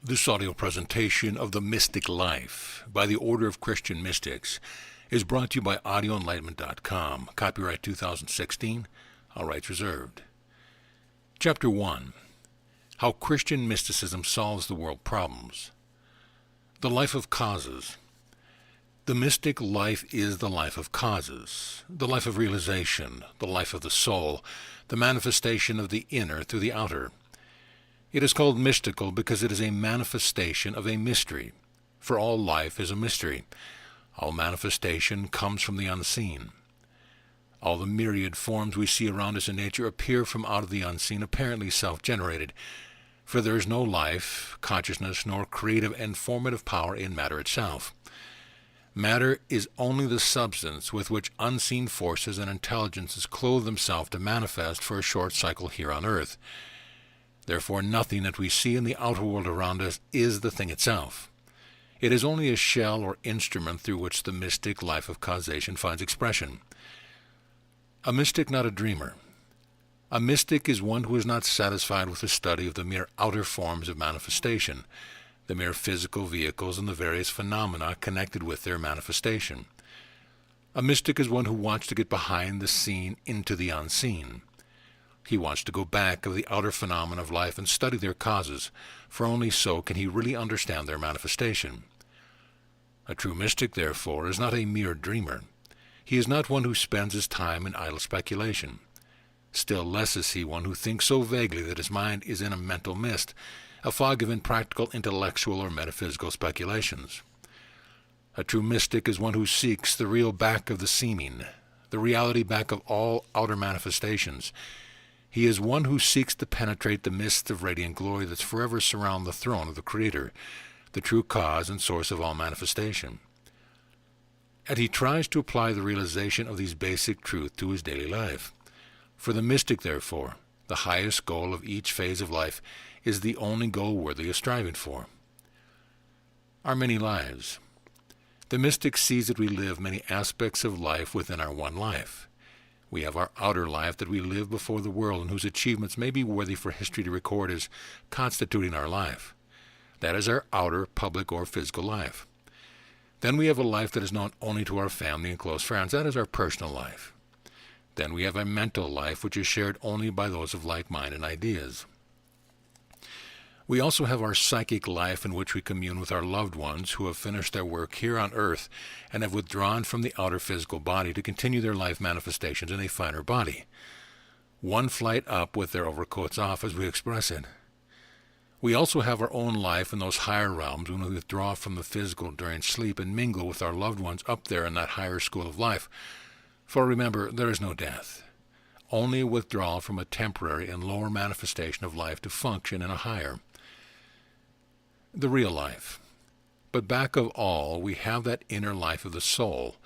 This audio presentation of The Mystic Life by the Order of Christian Mystics is brought to you by audioenlightenment.com. Copyright 2016. All rights reserved. Chapter 1. How Christian Mysticism Solves the World Problems. The Life of Causes. The mystic life is the life of causes, the life of realization, the life of the soul, the manifestation of the inner through the outer. It is called mystical because it is a manifestation of a mystery, for all life is a mystery. All manifestation comes from the unseen. All the myriad forms we see around us in nature appear from out of the unseen, apparently self-generated, for there is no life, consciousness, nor creative and formative power in matter itself. Matter is only the substance with which unseen forces and intelligences clothe themselves to manifest for a short cycle here on earth. Therefore, nothing that we see in the outer world around us is the thing itself. It is only a shell or instrument through which the mystic life of causation finds expression. A mystic, not a dreamer. A mystic is one who is not satisfied with the study of the mere outer forms of manifestation, the mere physical vehicles and the various phenomena connected with their manifestation. A mystic is one who wants to get behind the seen into the unseen. He wants to go back of the outer phenomena of life and study their causes, for only so can he really understand their manifestation. A true mystic, therefore, is not a mere dreamer. He is not one who spends his time in idle speculation. Still less is he one who thinks so vaguely that his mind is in a mental mist, a fog of impractical intellectual or metaphysical speculations. A true mystic is one who seeks the real back of the seeming, the reality back of all outer manifestations. He is one who seeks to penetrate the mists of radiant glory that forever surround the throne of the Creator, the true cause and source of all manifestation. And he tries to apply the realization of these basic truths to his daily life. For the mystic, therefore, the highest goal of each phase of life is the only goal worthy of striving for. Our many lives. The mystic sees that we live many aspects of life within our one life. We have our outer life that we live before the world and whose achievements may be worthy for history to record as constituting our life. That is our outer, public, or physical life. Then we have a life that is known only to our family and close friends. That is our personal life. Then we have a mental life which is shared only by those of like mind and ideas. We also have our psychic life in which we commune with our loved ones who have finished their work here on earth and have withdrawn from the outer physical body to continue their life manifestations in a finer body. One flight up with their overcoats off, as we express it. We also have our own life in those higher realms when we withdraw from the physical during sleep and mingle with our loved ones up there in that higher school of life. For remember, there is no death, only a withdrawal from a temporary and lower manifestation of life to function in a higher. The real life. But back of all, we have that inner life of the soul,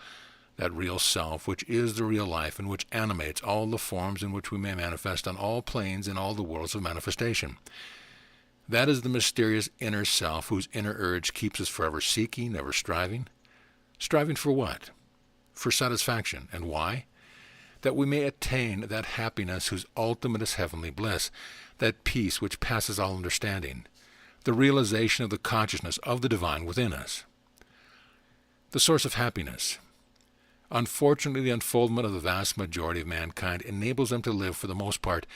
that real self, which is the real life and which animates all the forms in which we may manifest on all planes in all the worlds of manifestation. That is the mysterious inner self whose inner urge keeps us forever seeking, ever striving. Striving for what? For satisfaction. And why? That we may attain that happiness whose ultimate is heavenly bliss, that peace which passes all understanding, the realization of the consciousness of the divine within us. The source of happiness. Unfortunately, the unfoldment of the vast majority of mankind enables them to live for the most part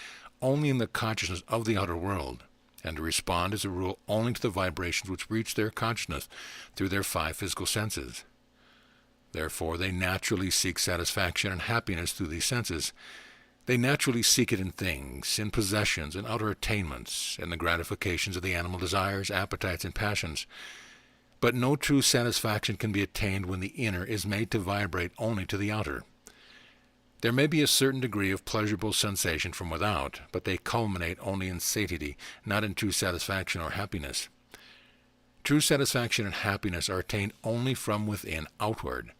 only in the consciousness of the outer world, and to respond as a rule only to the vibrations which reach their consciousness through their five physical senses. Therefore, they naturally seek satisfaction and happiness through these senses. They naturally seek it in things, in possessions, in outer attainments, in the gratifications of the animal desires, appetites, and passions. But no true satisfaction can be attained when the inner is made to vibrate only to the outer. There may be a certain degree of pleasurable sensation from without, but they culminate only in satiety, not in true satisfaction or happiness. True satisfaction and happiness are attained only from within outward,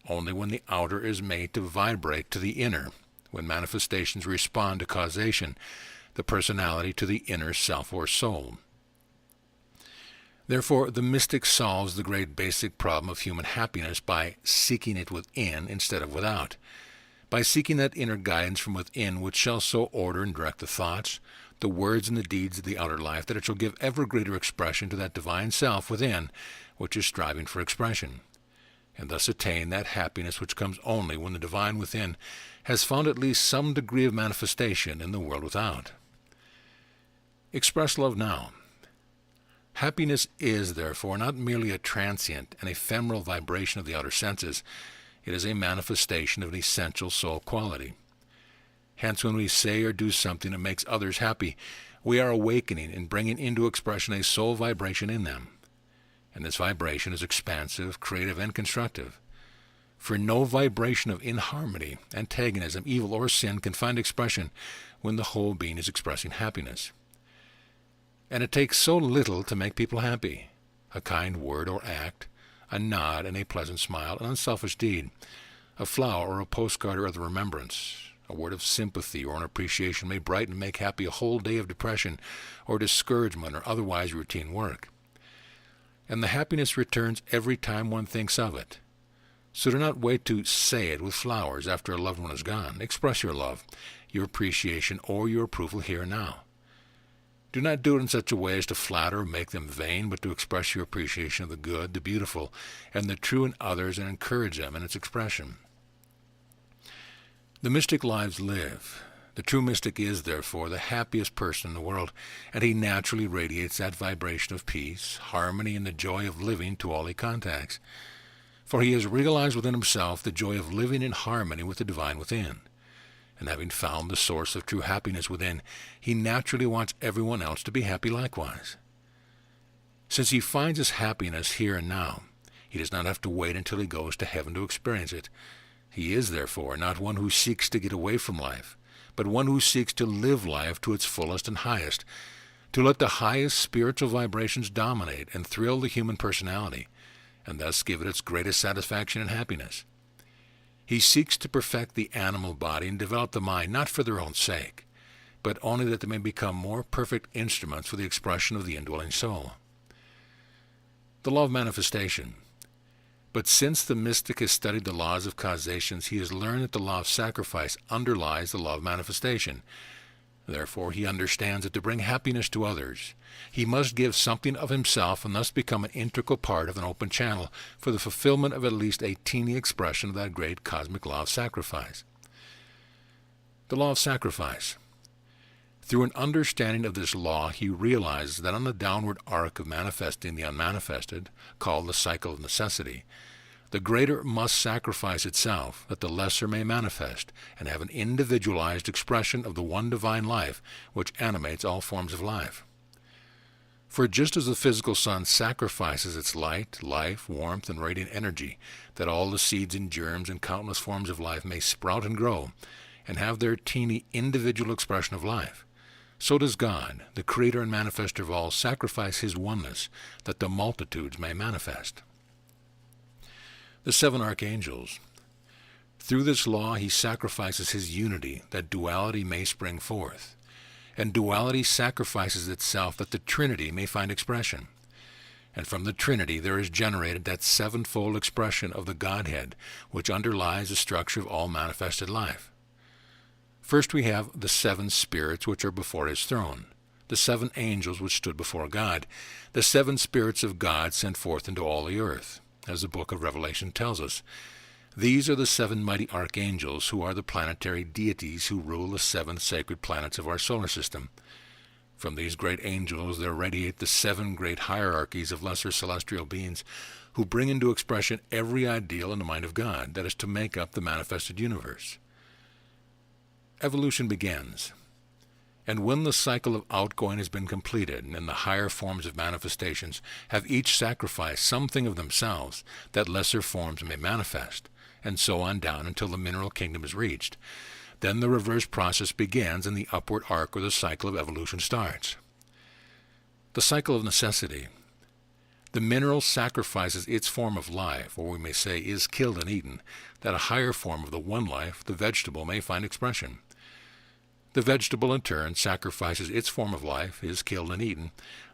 only when the outer is made to vibrate to the inner, when manifestations respond to causation, the personality to the inner self or soul. Therefore, the mystic solves the great basic problem of human happiness by seeking it within instead of without, by seeking that inner guidance from within which shall so order and direct the thoughts, the words and the deeds of the outer life, that it shall give ever greater expression to that divine self within, which is striving for expression, and thus attain that happiness which comes only when the divine within has found at least some degree of manifestation in the world without. Express love now. Happiness is, therefore, not merely a transient and ephemeral vibration of the outer senses. It is a manifestation of an essential soul quality. Hence, when we say or do something that makes others happy, we are awakening and bringing into expression a soul vibration in them. And this vibration is expansive, creative, and constructive. For no vibration of inharmony, antagonism, evil, or sin can find expression when the whole being is expressing happiness. And it takes so little to make people happy. A kind word or act, a nod and a pleasant smile, an unselfish deed, a flower or a postcard or other remembrance, a word of sympathy or an appreciation may brighten and make happy a whole day of depression or discouragement or otherwise routine work. And the happiness returns every time one thinks of it. So do not wait to say it with flowers after a loved one is gone. Express your love, your appreciation, or your approval here and now. Do not do it in such a way as to flatter or make them vain, but to express your appreciation of the good, the beautiful, and the true in others and encourage them in its expression. The mystic lives live. The true mystic is, therefore, the happiest person in the world, and he naturally radiates that vibration of peace, harmony, and the joy of living to all he contacts. For he has realized within himself the joy of living in harmony with the divine within. And having found the source of true happiness within, he naturally wants everyone else to be happy likewise. Since he finds his happiness here and now, he does not have to wait until he goes to heaven to experience it. He is, therefore, not one who seeks to get away from life, but one who seeks to live life to its fullest and highest, to let the highest spiritual vibrations dominate and thrill the human personality, and thus give it its greatest satisfaction and happiness. He seeks to perfect the animal body and develop the mind not for their own sake, but only that they may become more perfect instruments for the expression of the indwelling soul. The law of manifestation. But since the mystic has studied the laws of causations, he has learned that the law of sacrifice underlies the law of manifestation. Therefore, he understands that to bring happiness to others, he must give something of himself and thus become an integral part of an open channel for the fulfillment of at least a teeny expression of that great cosmic law of sacrifice. The law of sacrifice. Through an understanding of this law, he realizes that on the downward arc of manifesting the unmanifested, called the cycle of necessity, the greater must sacrifice itself that the lesser may manifest and have an individualized expression of the one divine life which animates all forms of life. For just as the physical sun sacrifices its light, life, warmth, and radiant energy, that all the seeds and germs and countless forms of life may sprout and grow and have their teeny individual expression of life, so does God, the creator and manifester of all, sacrifice his oneness that the multitudes may manifest. The seven archangels. Through this law he sacrifices his unity that duality may spring forth, and duality sacrifices itself that the Trinity may find expression. And from the Trinity there is generated that sevenfold expression of the Godhead which underlies the structure of all manifested life. First we have the seven spirits which are before his throne, the seven angels which stood before God, the seven spirits of God sent forth into all the earth, as the book of Revelation tells us. These are the seven mighty archangels who are the planetary deities who rule the seven sacred planets of our solar system. From these great angels there radiate the seven great hierarchies of lesser celestial beings who bring into expression every ideal in the mind of God that is to make up the manifested universe. Evolution begins, and when the cycle of outgoing has been completed and the higher forms of manifestations have each sacrificed something of themselves that lesser forms may manifest, and so on down until the mineral kingdom is reached, then the reverse process begins and the upward arc or the cycle of evolution starts. The cycle of necessity. The mineral sacrifices its form of life, or we may say is killed and eaten, that a higher form of the one life, the vegetable, may find expression. The vegetable, in turn, sacrifices its form of life, is killed and eaten,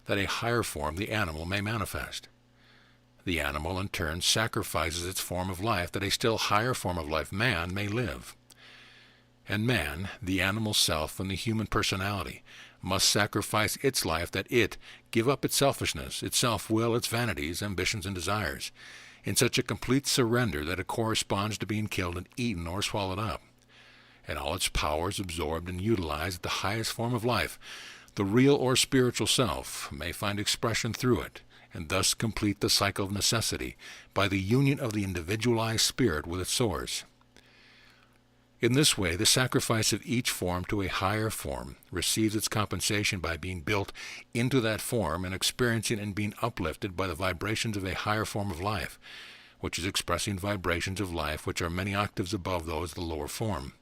that a higher form, the animal, may manifest. The animal, in turn, sacrifices its form of life, that a still higher form of life, man, may live. And man, the animal self and the human personality, must sacrifice its life that it give up its selfishness, its self-will, its vanities, ambitions, and desires, in such a complete surrender that it corresponds to being killed and eaten or swallowed up, and all its powers absorbed and utilized at the highest form of life, the real or spiritual self, may find expression through it, and thus complete the cycle of necessity by the union of the individualized spirit with its source. In this way, the sacrifice of each form to a higher form receives its compensation by being built into that form and experiencing and being uplifted by the vibrations of a higher form of life, which is expressing vibrations of life which are many octaves above those of the lower form.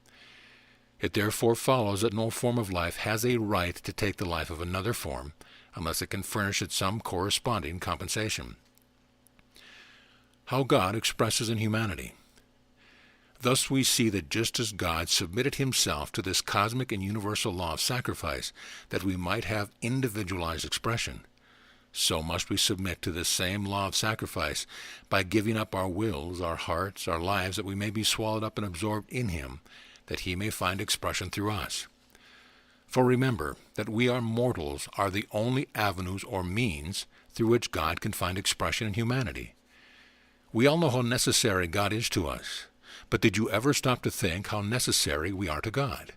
It therefore follows that no form of life has a right to take the life of another form unless it can furnish it some corresponding compensation. How God expresses in humanity. Thus we see that just as God submitted himself to this cosmic and universal law of sacrifice that we might have individualized expression, so must we submit to this same law of sacrifice by giving up our wills, our hearts, our lives, that we may be swallowed up and absorbed in him, that he may find expression through us. For remember that we mortals are the only avenues or means through which God can find expression in humanity. We all know how necessary God is to us, but did you ever stop to think how necessary we are to God?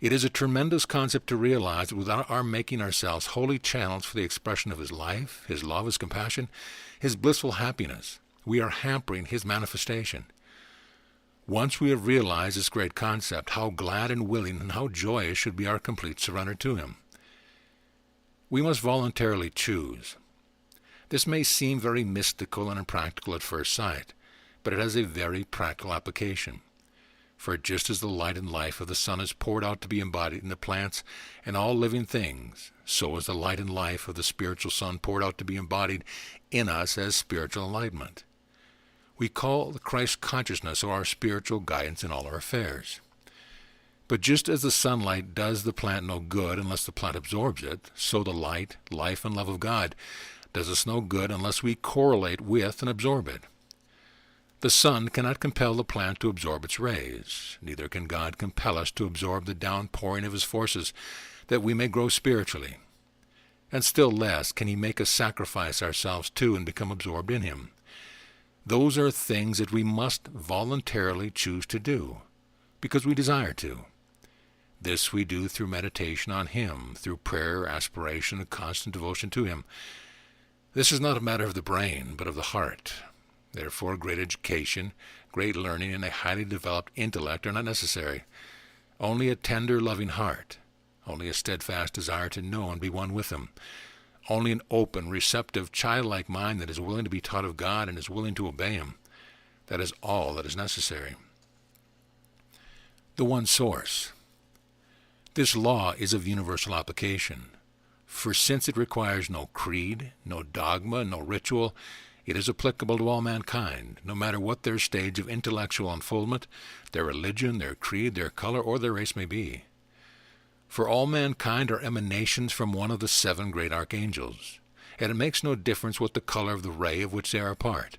It is a tremendous concept to realize that without our making ourselves holy channels for the expression of his life, his love, his compassion, his blissful happiness, we are hampering his manifestation. Once we have realized this great concept, how glad and willing and how joyous should be our complete surrender to him. We must voluntarily choose. This may seem very mystical and impractical at first sight, but it has a very practical application. For just as the light and life of the sun is poured out to be embodied in the plants and all living things, so is the light and life of the spiritual sun poured out to be embodied in us as spiritual enlightenment. We call the Christ consciousness or our spiritual guidance in all our affairs. But just as the sunlight does the plant no good unless the plant absorbs it, so the light, life, and love of God does us no good unless we correlate with and absorb it. The sun cannot compel the plant to absorb its rays. Neither can God compel us to absorb the downpouring of his forces that we may grow spiritually. And still less can he make us sacrifice ourselves to and become absorbed in him. Those are things that we must voluntarily choose to do, because we desire to. This we do through meditation on him, through prayer, aspiration, and constant devotion to him. This is not a matter of the brain, but of the heart. Therefore, great education, great learning, and a highly developed intellect are not necessary. Only a tender, loving heart, only a steadfast desire to know and be one with him, only an open, receptive, childlike mind that is willing to be taught of God and is willing to obey him. That is all that is necessary. The one source. This law is of universal application, for since it requires no creed, no dogma, no ritual, it is applicable to all mankind, no matter what their stage of intellectual unfoldment, their religion, their creed, their color, or their race may be. For all mankind are emanations from one of the 7 great archangels, and it makes no difference what the color of the ray of which they are a part.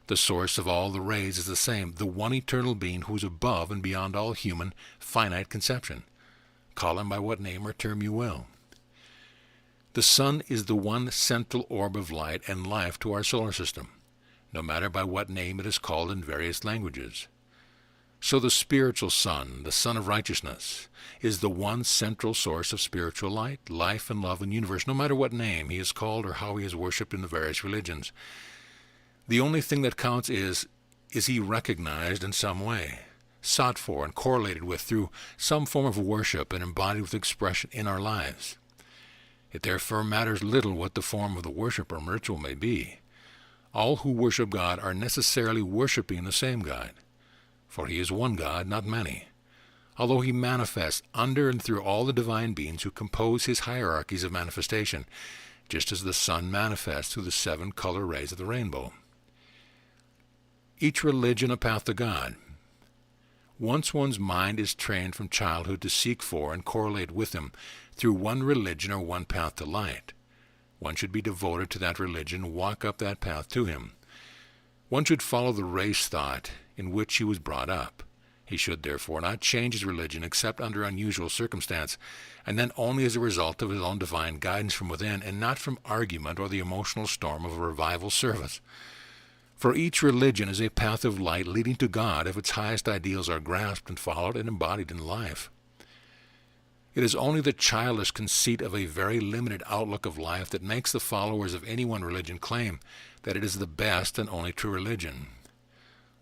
The source of all the rays is the same, the one eternal being who is above and beyond all human, finite conception. Call him by what name or term you will. The sun is the one central orb of light and life to our solar system, no matter by what name it is called in various languages. So the spiritual sun, the sun of righteousness, is the one central source of spiritual light, life, and love in the universe, no matter what name he is called or how he is worshipped in the various religions. The only thing that counts is he recognized in some way, sought for and correlated with through some form of worship and embodied with expression in our lives. It therefore matters little what the form of the worship or ritual may be. All who worship God are necessarily worshiping the same God, for he is one God, not many, although he manifests under and through all the divine beings who compose his hierarchies of manifestation, just as the sun manifests through the 7 color rays of the rainbow. Each religion a path to God. Once one's mind is trained from childhood to seek for and correlate with him through one religion or one path to light, one should be devoted to that religion and walk up that path to him. One should follow the race thought in which he was brought up, He should therefore not change his religion except under unusual circumstance, and then only as a result of his own divine guidance from within, and not from argument or the emotional storm of a revival service. For each religion is a path of light leading to God if its highest ideals are grasped and followed and embodied in life. It is only the childish conceit of a very limited outlook of life that makes the followers of any one religion claim that it is the best and only true religion.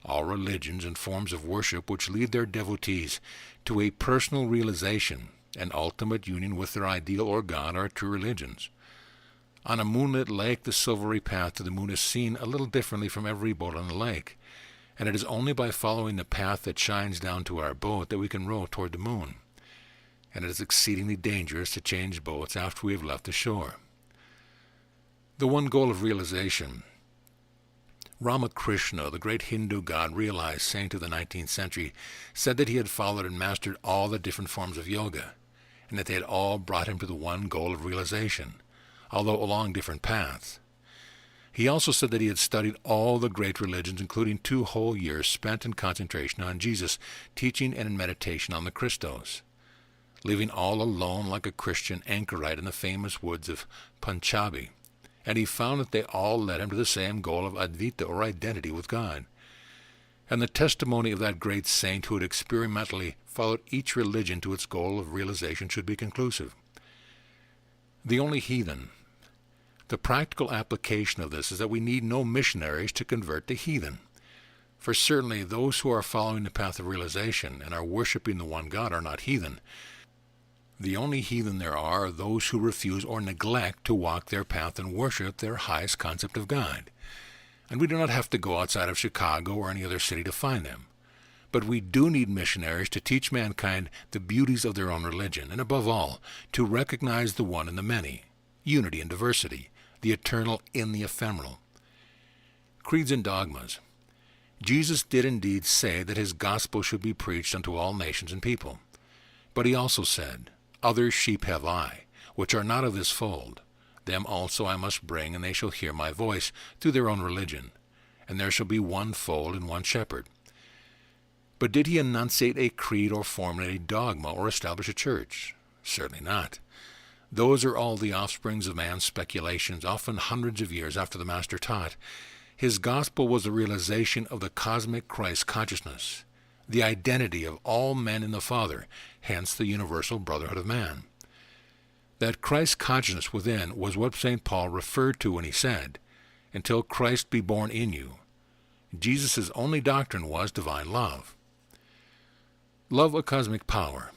All religions and forms of worship which lead their devotees to a personal realization and ultimate union with their ideal or God are true religions. On a moonlit lake, the silvery path to the moon is seen a little differently from every boat on the lake, and it is only by following the path that shines down to our boat that we can row toward the moon. And it is exceedingly dangerous to change boats after we have left the shore. The one goal of realization. Ramakrishna, the great Hindu god realized saint of the 19th century, said that he had followed and mastered all the different forms of yoga, and that they had all brought him to the one goal of realization, although along different paths. He also said that he had studied all the great religions, including 2 whole years spent in concentration on Jesus, teaching and in meditation on the Christos, living all alone like a Christian anchorite in the famous woods of Punjabi. And he found that they all led him to the same goal of Advaita, or identity with God. And the testimony of that great saint who had experimentally followed each religion to its goal of realization should be conclusive. The only heathen. The practical application of this is that we need no missionaries to convert the heathen. For certainly those who are following the path of realization and are worshiping the one God are not heathen. The only heathen there are those who refuse or neglect to walk their path and worship their highest concept of God. And we do not have to go outside of Chicago or any other city to find them. But we do need missionaries to teach mankind the beauties of their own religion, and above all, to recognize the one in the many, unity in diversity, the eternal in the ephemeral. Creeds and dogmas. Jesus did indeed say that his gospel should be preached unto all nations and people. But he also said, Other sheep have I, which are not of this fold. Them also I must bring, and they shall hear my voice through their own religion. And there shall be one fold and one shepherd. But did he enunciate a creed or formulate a dogma or establish a church? Certainly not. Those are all the offsprings of man's speculations, often hundreds of years after the Master taught. His gospel was a realization of the cosmic Christ consciousness, the identity of all men in the Father, hence the universal brotherhood of man. That Christ consciousness within was what St. Paul referred to when he said, Until Christ be born in you. Jesus' only doctrine was divine love. Love a cosmic power.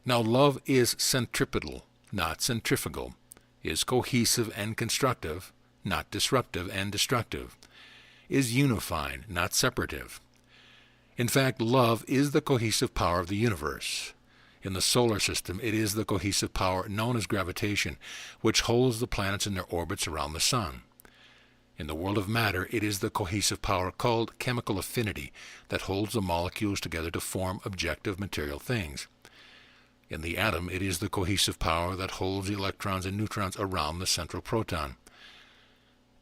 Now love is centripetal, not centrifugal, is cohesive and constructive, not disruptive and destructive, is unifying, not separative. In fact, love is the cohesive power of the universe. In the solar system, it is the cohesive power known as gravitation, which holds the planets in their orbits around the sun. In the world of matter, it is the cohesive power called chemical affinity that holds the molecules together to form objective material things. In the atom, it is the cohesive power that holds the electrons and neutrons around the central proton.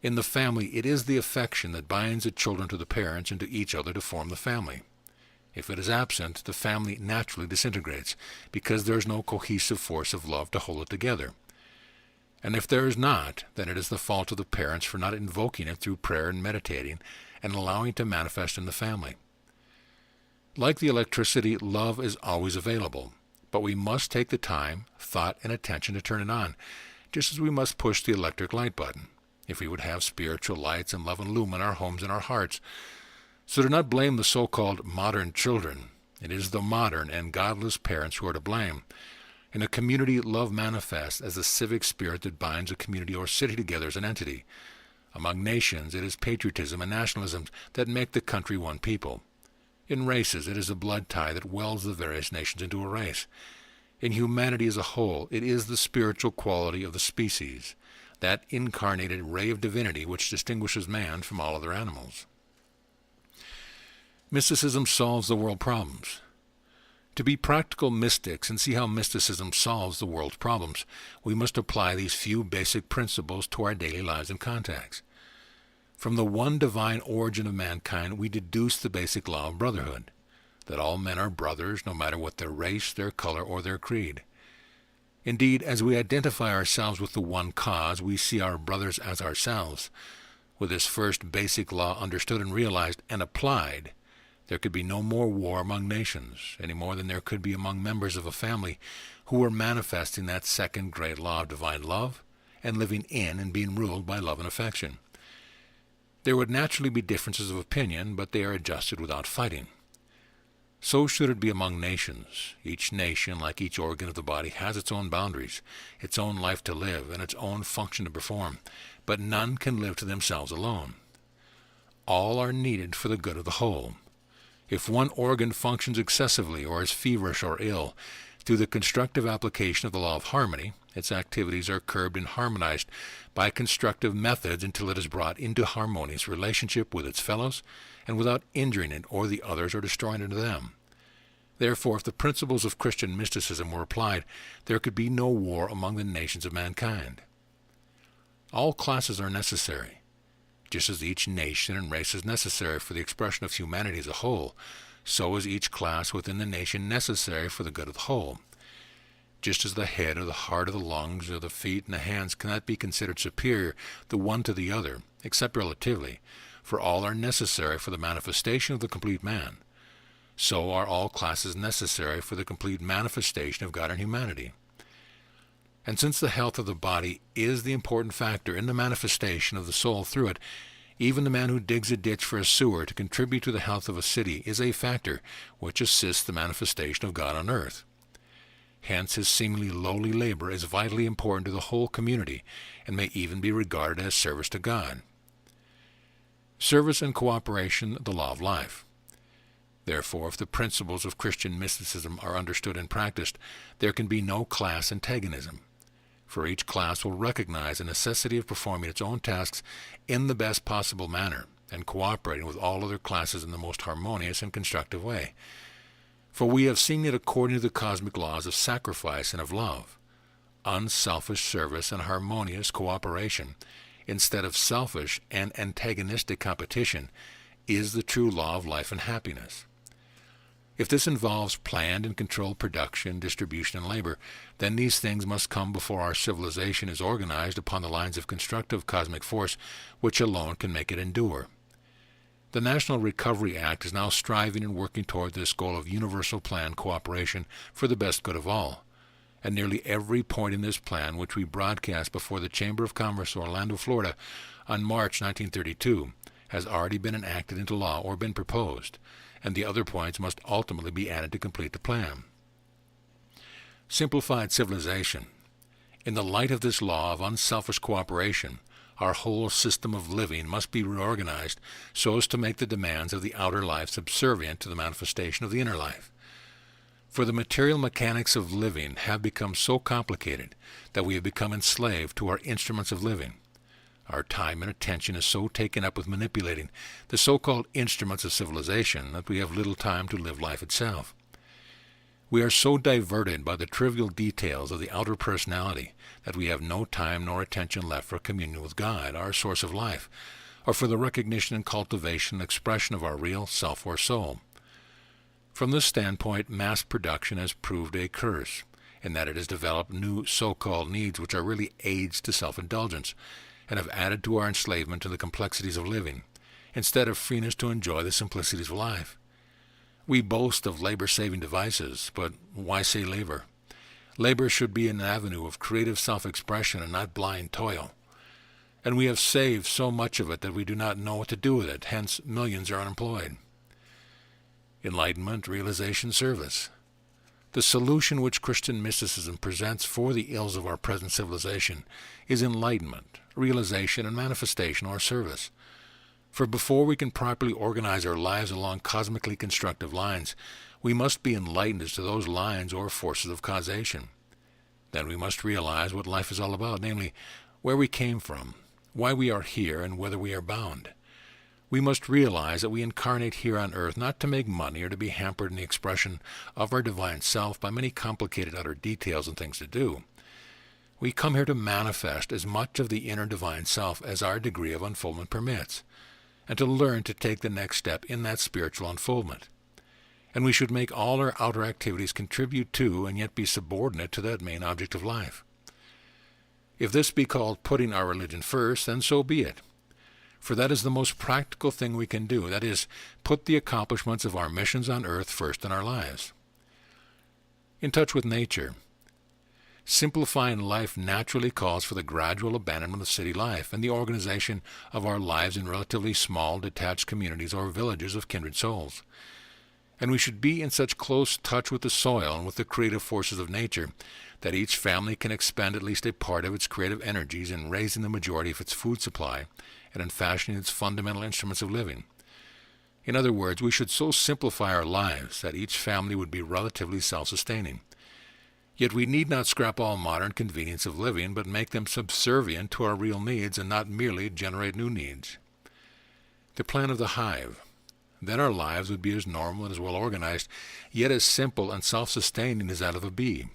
In the family, it is the affection that binds the children to the parents and to each other to form the family. If it is absent, the family naturally disintegrates, because there is no cohesive force of love to hold it together. And if there is not, then it is the fault of the parents for not invoking it through prayer and meditating, and allowing it to manifest in the family. Like the electricity, love is always available, but we must take the time, thought, and attention to turn it on, just as we must push the electric light button, if we would have spiritual lights and love illumine our homes and our hearts. So do not blame the so-called modern children. It is the modern and godless parents who are to blame. In a community, love manifests as the civic spirit that binds a community or city together as an entity. Among nations, it is patriotism and nationalism that make the country one people. In races, it is the blood tie that welds the various nations into a race. In humanity as a whole, it is the spiritual quality of the species, that incarnated ray of divinity which distinguishes man from all other animals. Mysticism solves the world problems. To be practical mystics and see how mysticism solves the world's problems, we must apply these few basic principles to our daily lives and contacts. From the one divine origin of mankind, we deduce the basic law of brotherhood. that all men are brothers, no matter what their race, their color, or their creed. Indeed, as we identify ourselves with the one cause, we see our brothers as ourselves. With this first basic law understood and realized and applied, there could be no more war among nations, any more than there could be among members of a family who were manifesting that second great law of divine love and living in and being ruled by love and affection. There would naturally be differences of opinion, but they are adjusted without fighting. So should it be among nations. Each nation, like each organ of the body, has its own boundaries, its own life to live, and its own function to perform, but none can live to themselves alone. All are needed for the good of the whole. If one organ functions excessively or is feverish or ill, through the constructive application of the law of harmony, its activities are curbed and harmonized by constructive methods until it is brought into harmonious relationship with its fellows and without injuring it or the others or destroying it to them. Therefore, if the principles of Christian mysticism were applied, there could be no war among the nations of mankind. All classes are necessary. Just as each nation and race is necessary for the expression of humanity as a whole, so is each class within the nation necessary for the good of the whole. Just as the head or the heart or the lungs or the feet and the hands cannot be considered superior the one to the other, except relatively, for all are necessary for the manifestation of the complete man, so are all classes necessary for the complete manifestation of God in humanity. And since the health of the body is the important factor in the manifestation of the soul through it, even the man who digs a ditch for a sewer to contribute to the health of a city is a factor which assists the manifestation of God on earth. Hence his seemingly lowly labor is vitally important to the whole community and may even be regarded as service to God. Service and cooperation, the law of life. Therefore, if the principles of Christian mysticism are understood and practiced, there can be no class antagonism. For each class will recognize the necessity of performing its own tasks in the best possible manner and cooperating with all other classes in the most harmonious and constructive way. For we have seen it according to the cosmic laws of sacrifice and of love, unselfish service and harmonious cooperation, instead of selfish and antagonistic competition, is the true law of life and happiness. If this involves planned and controlled production, distribution, and labor, then these things must come before our civilization is organized upon the lines of constructive cosmic force, which alone can make it endure. The National Recovery Act is now striving and working toward this goal of universal planned cooperation for the best good of all, and nearly every point in this plan, which we broadcast before the Chamber of Commerce, Orlando, Florida, on March 1932, has already been enacted into law or been proposed, and the other points must ultimately be added to complete the plan. Simplified Civilization. In the light of this law of unselfish cooperation, our whole system of living must be reorganized so as to make the demands of the outer life subservient to the manifestation of the inner life. For the material mechanics of living have become so complicated that we have become enslaved to our instruments of living. Our time and attention is so taken up with manipulating the so-called instruments of civilization that we have little time to live life itself. We are so diverted by the trivial details of the outer personality that we have no time nor attention left for communion with God, our source of life, or for the recognition and cultivation and expression of our real self or soul. From this standpoint, mass production has proved a curse, in that it has developed new so-called needs which are really aids to self-indulgence, and have added to our enslavement to the complexities of living, instead of freeness to enjoy the simplicities of life. We boast of labor-saving devices, but why say labor? Labor should be an avenue of creative self-expression and not blind toil. And we have saved so much of it that we do not know what to do with it, hence millions are unemployed. Enlightenment, realization, service. The solution which Christian mysticism presents for the ills of our present civilization is enlightenment, realization, and manifestation or service. For before we can properly organize our lives along cosmically constructive lines, we must be enlightened as to those lines or forces of causation. Then we must realize what life is all about, namely, where we came from, why we are here, and whither we are bound. We must realize that we incarnate here on earth not to make money or to be hampered in the expression of our divine self by many complicated outer details and things to do. We come here to manifest as much of the inner divine self as our degree of unfoldment permits, and to learn to take the next step in that spiritual unfoldment. and we should make all our outer activities contribute to and yet be subordinate to that main object of life. If this be called putting our religion first, then so be it. For that is the most practical thing we can do, that is, put the accomplishments of our missions on earth first in our lives. In touch with nature, simplifying life naturally calls for the gradual abandonment of city life and the organization of our lives in relatively small, detached communities or villages of kindred souls. And we should be in such close touch with the soil and with the creative forces of nature that each family can expend at least a part of its creative energies in raising the majority of its food supply and in fashioning its fundamental instruments of living. In other words, we should so simplify our lives that each family would be relatively self-sustaining. Yet we need not scrap all modern convenience of living, but make them subservient to our real needs and not merely generate new needs. The plan of the hive. Then our lives would be as normal and as well organized, yet as simple and self-sustaining as that of a bee.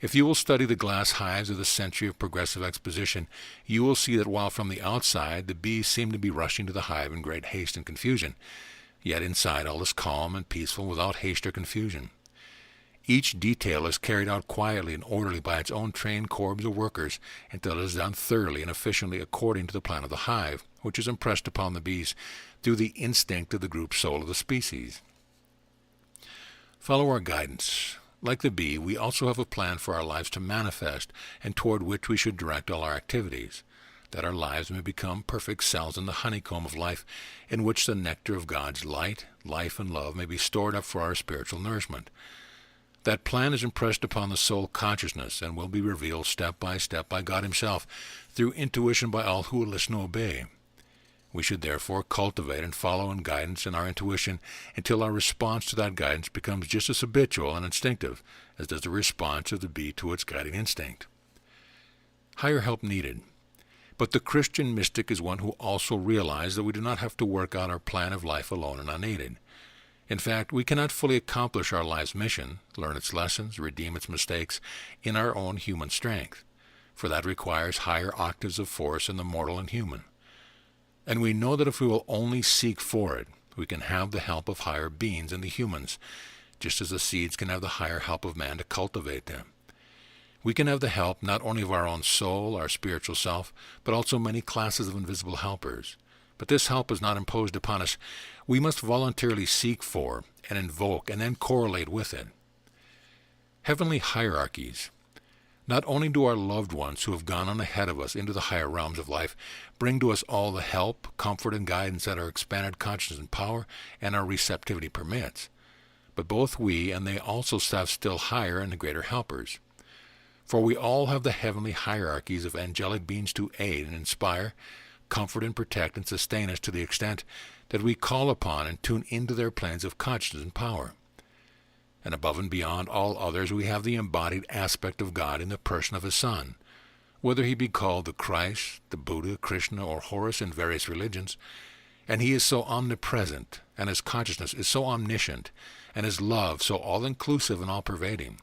If you will study the glass hives of the century of progressive exposition, you will see that while from the outside the bees seem to be rushing to the hive in great haste and confusion, yet inside all is calm and peaceful without haste or confusion. Each detail is carried out quietly and orderly by its own trained corps of workers until it is done thoroughly and efficiently according to the plan of the hive, which is impressed upon the bees through the instinct of the group soul of the species. Follow our guidance. Like the bee, we also have a plan for our lives to manifest and toward which we should direct all our activities, that our lives may become perfect cells in the honeycomb of life in which the nectar of God's light, life, and love may be stored up for our spiritual nourishment. That plan is impressed upon the soul consciousness and will be revealed step by God himself through intuition by all who will listen and obey. We should therefore cultivate and follow in guidance in our intuition until our response to that guidance becomes just as habitual and instinctive as does the response of the bee to its guiding instinct. Higher help needed. But the Christian mystic is one who also realizes that we do not have to work out our plan of life alone and unaided. In fact, we cannot fully accomplish our life's mission, learn its lessons, redeem its mistakes, in our own human strength, for that requires higher octaves of force in the mortal and human. And we know that if we will only seek for it, we can have the help of higher beings in the humans, just as the seeds can have the higher help of man to cultivate them. We can have the help not only of our own soul, our spiritual self, but also many classes of invisible helpers. But this help is not imposed upon us. We must voluntarily seek for and invoke and then correlate with it. Heavenly hierarchies. Not only do our loved ones who have gone on ahead of us into the higher realms of life bring to us all the help, comfort, and guidance that our expanded consciousness and power and our receptivity permits, but both we and they also have still higher and greater helpers. For we all have the heavenly hierarchies of angelic beings to aid and inspire, comfort and protect and sustain us to the extent that we call upon and tune into their planes of consciousness and power. And above and beyond all others, we have the embodied aspect of God in the person of his Son, whether he be called the Christ, the Buddha, Krishna, or Horus in various religions, and he is so omnipresent, and his consciousness is so omniscient, and his love so all-inclusive and all-pervading,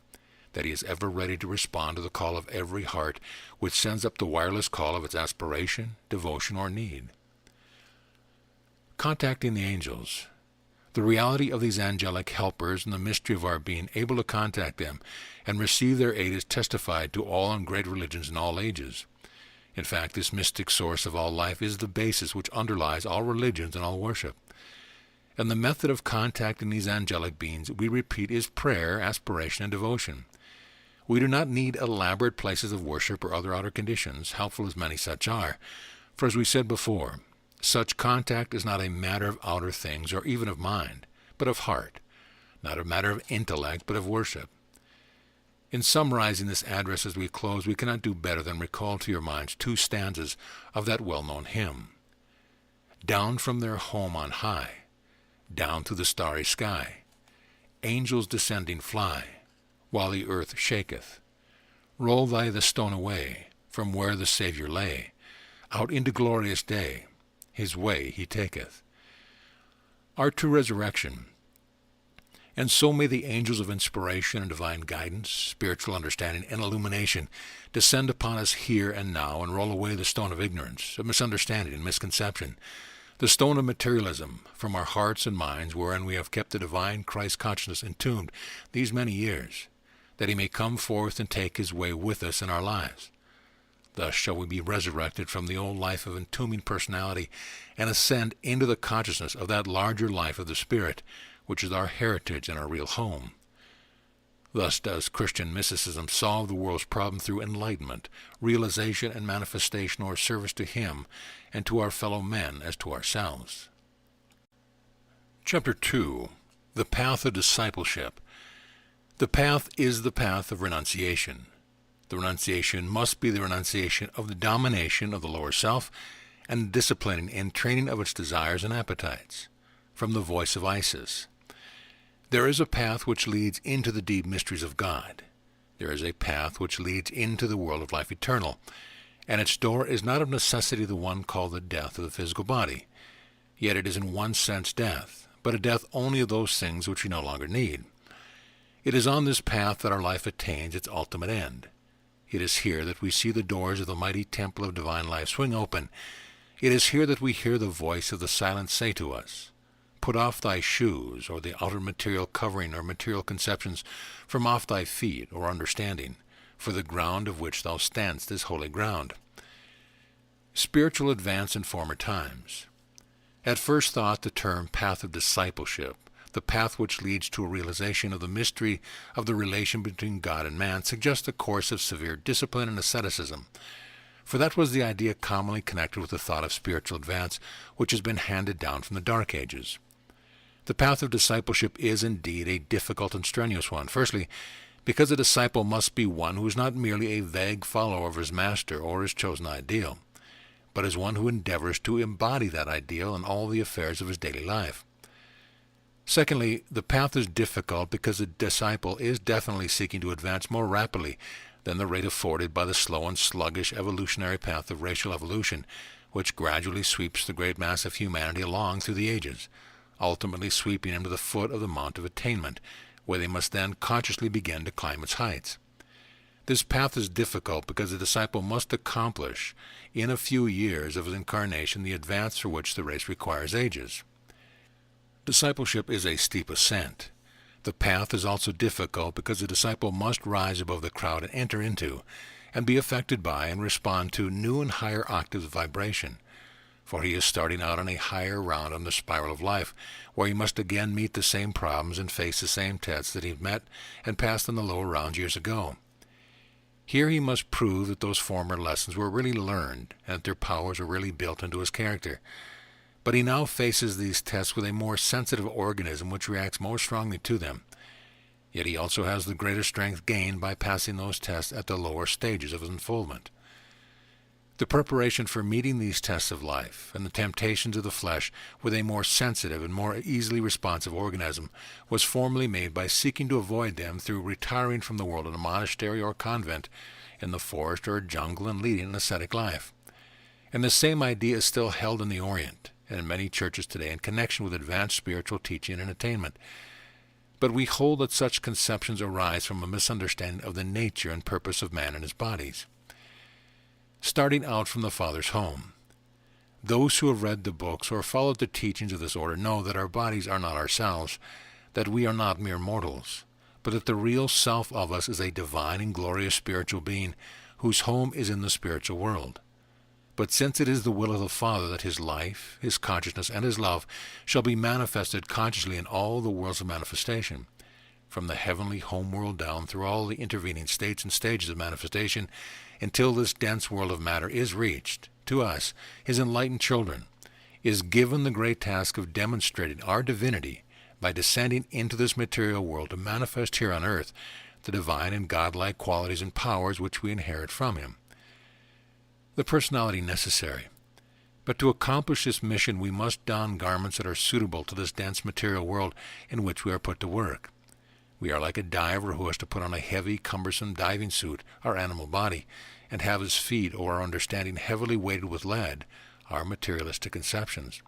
that he is ever ready to respond to the call of every heart which sends up the wireless call of its aspiration, devotion, or need. Contacting the angels. The reality of these angelic helpers and the mystery of our being able to contact them and receive their aid is testified to all in great religions in all ages. In fact, this mystic source of all life is the basis which underlies all religions and all worship. And the method of contacting these angelic beings, we repeat, is prayer, aspiration, and devotion. We do not need elaborate places of worship or other outer conditions, helpful as many such are. For as we said before, such contact is not a matter of outer things or even of mind, but of heart, not a matter of intellect, but of worship. In summarizing this address as we close, we cannot do better than recall to your minds 2 stanzas of that well-known hymn. Down from their home on high, down to the starry sky, angels descending fly, while the earth shaketh. Roll thy the stone away, from where the Savior lay, out into glorious day, his way he taketh. Our true resurrection. And so may the angels of inspiration and divine guidance, spiritual understanding, and illumination descend upon us here and now and roll away the stone of ignorance, of misunderstanding and misconception, The stone of materialism from our hearts and minds, wherein we have kept the divine Christ consciousness entombed these many years, that he may come forth and take his way with us in our lives. Thus shall we be resurrected from the old life of entombing personality and ascend into the consciousness of that larger life of the Spirit, which is our heritage and our real home. Thus does Christian mysticism solve the world's problem through enlightenment, realization, and manifestation or service to him and to our fellow men as to ourselves. Chapter 2. The Path of Discipleship. The path is the path of renunciation. The renunciation must be the renunciation of the domination of the lower self and disciplining and training of its desires and appetites. From the voice of Isis. There is a path which leads into the deep mysteries of God. There is a path which leads into the world of life eternal, and its door is not of necessity the one called the death of the physical body. Yet it is in one sense death, but a death only of those things which we no longer need. It is on this path that our life attains its ultimate end. It is here that we see the doors of the mighty temple of divine life swing open. It is here that we hear the voice of the silent say to us, "Put off thy shoes," or the outer material covering or material conceptions from off thy feet or understanding, for the ground of which thou standst is holy ground. Spiritual advance in former times. At first thought, the term Path of Discipleship, the path which leads to a realization of the mystery of the relation between God and man, suggests a course of severe discipline and asceticism, for that was the idea commonly connected with the thought of spiritual advance which has been handed down from the Dark Ages. The path of discipleship is indeed a difficult and strenuous one. Firstly, because a disciple must be one who is not merely a vague follower of his master or his chosen ideal, but is one who endeavors to embody that ideal in all the affairs of his daily life. Secondly, the path is difficult because the disciple is definitely seeking to advance more rapidly than the rate afforded by the slow and sluggish evolutionary path of racial evolution, which gradually sweeps the great mass of humanity along through the ages, ultimately sweeping them to the foot of the Mount of Attainment, where they must then consciously begin to climb its heights. This path is difficult because the disciple must accomplish, in a few years of his incarnation, the advance for which the race requires ages. Discipleship is a steep ascent. The path is also difficult because the disciple must rise above the crowd and enter into, and be affected by, and respond to new and higher octaves of vibration, for he is starting out on a higher round on the spiral of life, where he must again meet the same problems and face the same tests that he met and passed on the lower rounds years ago. Here he must prove that those former lessons were really learned, and that their powers were really built into his character. But he now faces these tests with a more sensitive organism which reacts more strongly to them. Yet he also has the greater strength gained by passing those tests at the lower stages of his unfoldment. The preparation for meeting these tests of life and the temptations of the flesh with a more sensitive and more easily responsive organism was formerly made by seeking to avoid them through retiring from the world in a monastery or convent, in the forest or a jungle, and leading an ascetic life. And the same idea is still held in the Orient and in many churches today in connection with advanced spiritual teaching and attainment. But we hold that such conceptions arise from a misunderstanding of the nature and purpose of man and his bodies. Starting out from the Father's home. Those who have read the books or followed the teachings of this order know that our bodies are not ourselves, that we are not mere mortals, but that the real self of us is a divine and glorious spiritual being whose home is in the spiritual world. But since it is the will of the Father that his life, his consciousness, and his love shall be manifested consciously in all the worlds of manifestation, from the heavenly home world down through all the intervening states and stages of manifestation, until this dense world of matter is reached, to us, his enlightened children, is given the great task of demonstrating our divinity by descending into this material world to manifest here on earth the divine and godlike qualities and powers which we inherit from him. The personality necessary. But to accomplish this mission we must don garments that are suitable to this dense material world in which we are put to work. We are like a diver who has to put on a heavy, cumbersome diving suit, our animal body, and have his feet or our understanding heavily weighted with lead, our materialistic conceptions.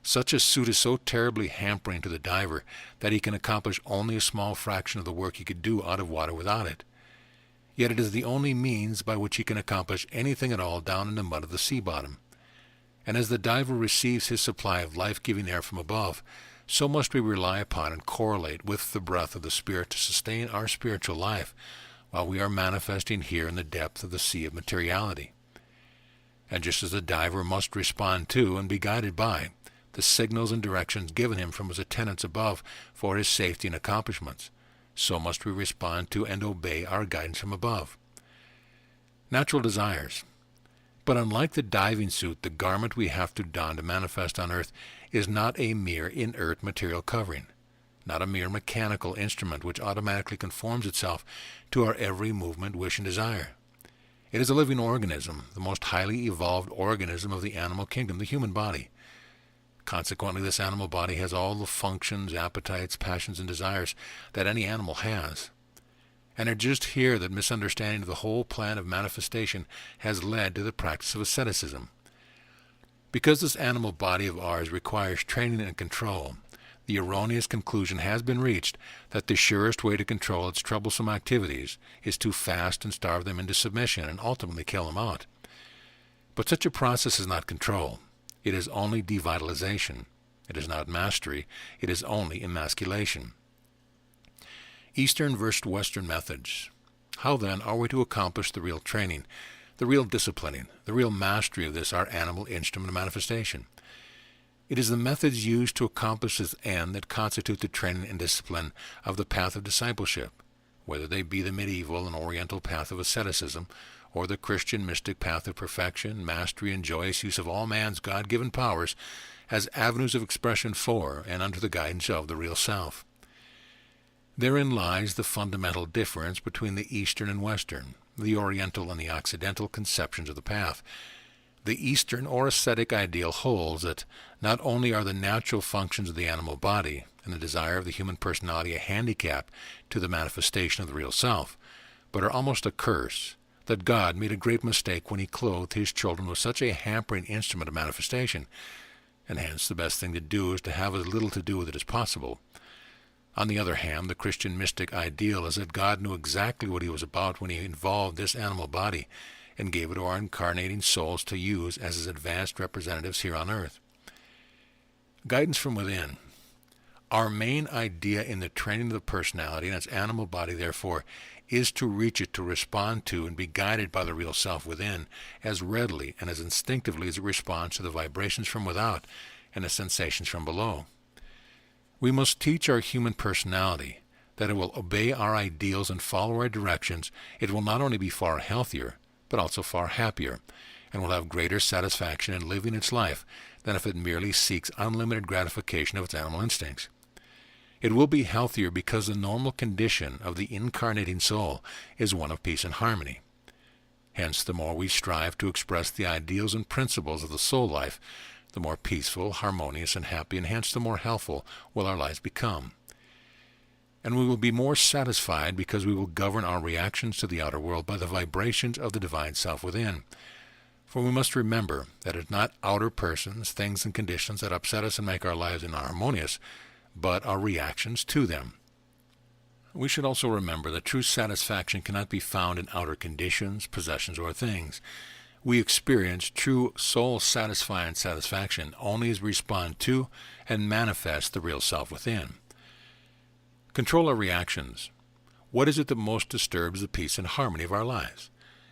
Such a suit is so terribly hampering to the diver that he can accomplish only a small fraction of the work he could do out of water without it. Yet it is the only means by which he can accomplish anything at all down in the mud of the sea bottom. And as the diver receives his supply of life-giving air from above, so must we rely upon and correlate with the breath of the Spirit to sustain our spiritual life while we are manifesting here in the depth of the sea of materiality. And just as the diver must respond to and be guided by the signals and directions given him from his attendants above for his safety and accomplishments, so must we respond to and obey our guidance from above. Natural desires. But unlike the diving suit, the garment we have to don to manifest on earth is not a mere inert material covering, not a mere mechanical instrument which automatically conforms itself to our every movement, wish, and desire. It is a living organism, the most highly evolved organism of the animal kingdom, the human body. Consequently, this animal body has all the functions, appetites, passions, and desires that any animal has. And it's just here that misunderstanding of the whole plan of manifestation has led to the practice of asceticism. Because this animal body of ours requires training and control, the erroneous conclusion has been reached that the surest way to control its troublesome activities is to fast and starve them into submission and ultimately kill them out. But such a process is not control. It is only devitalization. It is not mastery. It is only emasculation. Eastern versus Western methods. How then are we to accomplish the real training, the real disciplining, the real mastery of this our animal instrument of manifestation? It is the methods used to accomplish this end that constitute the training and discipline of the path of discipleship, whether they be the medieval and oriental path of asceticism, or the Christian mystic path of perfection, mastery, and joyous use of all man's God-given powers as avenues of expression for and under the guidance of the real self. Therein lies the fundamental difference between the Eastern and Western, the Oriental and the Occidental conceptions of the path. The Eastern or ascetic ideal holds that not only are the natural functions of the animal body and the desire of the human personality a handicap to the manifestation of the real self, but are almost a curse, that God made a great mistake when he clothed his children with such a hampering instrument of manifestation, and hence the best thing to do is to have as little to do with it as possible. On the other hand, the Christian mystic ideal is that God knew exactly what he was about when he involved this animal body and gave it to our incarnating souls to use as his advanced representatives here on earth. Guidance from within. Our main idea in the training of the personality and its animal body, therefore, is to reach it to respond to and be guided by the real self within as readily and as instinctively as it responds to the vibrations from without and the sensations from below. We must teach our human personality that it will obey our ideals and follow our directions. It will not only be far healthier, but also far happier, and will have greater satisfaction in living its life than if it merely seeks unlimited gratification of its animal instincts. It will be healthier because the normal condition of the incarnating soul is one of peace and harmony. Hence, the more we strive to express the ideals and principles of the soul life, the more peaceful, harmonious, and happy, and hence the more healthful will our lives become. And we will be more satisfied because we will govern our reactions to the outer world by the vibrations of the divine self within. For we must remember that it is not outer persons, things, and conditions that upset us and make our lives inharmonious, but our reactions to them. We should also remember that true satisfaction cannot be found in outer conditions, possessions, or things. We experience true soul-satisfying satisfaction only as we respond to and manifest the real self within. Control our reactions. What is it that most disturbs the peace and harmony of our lives?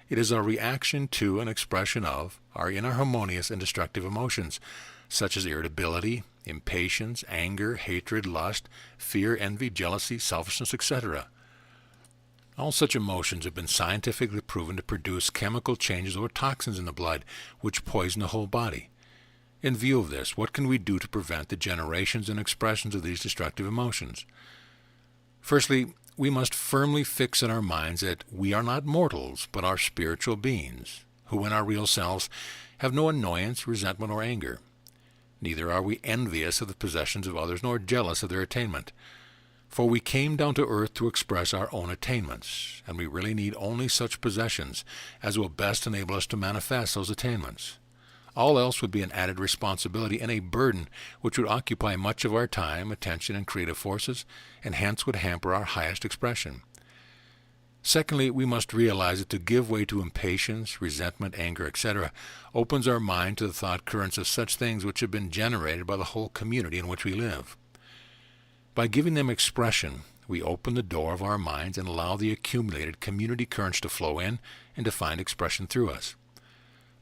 It is our reaction to and expression of our inharmonious and destructive emotions, such as irritability, impatience, anger, hatred, lust, fear, envy, jealousy, selfishness, etc. All such emotions have been scientifically proven to produce chemical changes or toxins in the blood, which poison the whole body. In view of this, what can we do to prevent the generations and expressions of these destructive emotions? Firstly, we must firmly fix in our minds that we are not mortals, but are spiritual beings, who in our real selves have no annoyance, resentment, or anger. Neither are we envious of the possessions of others, nor jealous of their attainment. For we came down to earth to express our own attainments, and we really need only such possessions as will best enable us to manifest those attainments. All else would be an added responsibility and a burden which would occupy much of our time, attention, and creative forces, and hence would hamper our highest expression. Secondly, we must realize that to give way to impatience, resentment, anger, etc., opens our mind to the thought currents of such things which have been generated by the whole community in which we live. By giving them expression, we open the door of our minds and allow the accumulated community currents to flow in and to find expression through us.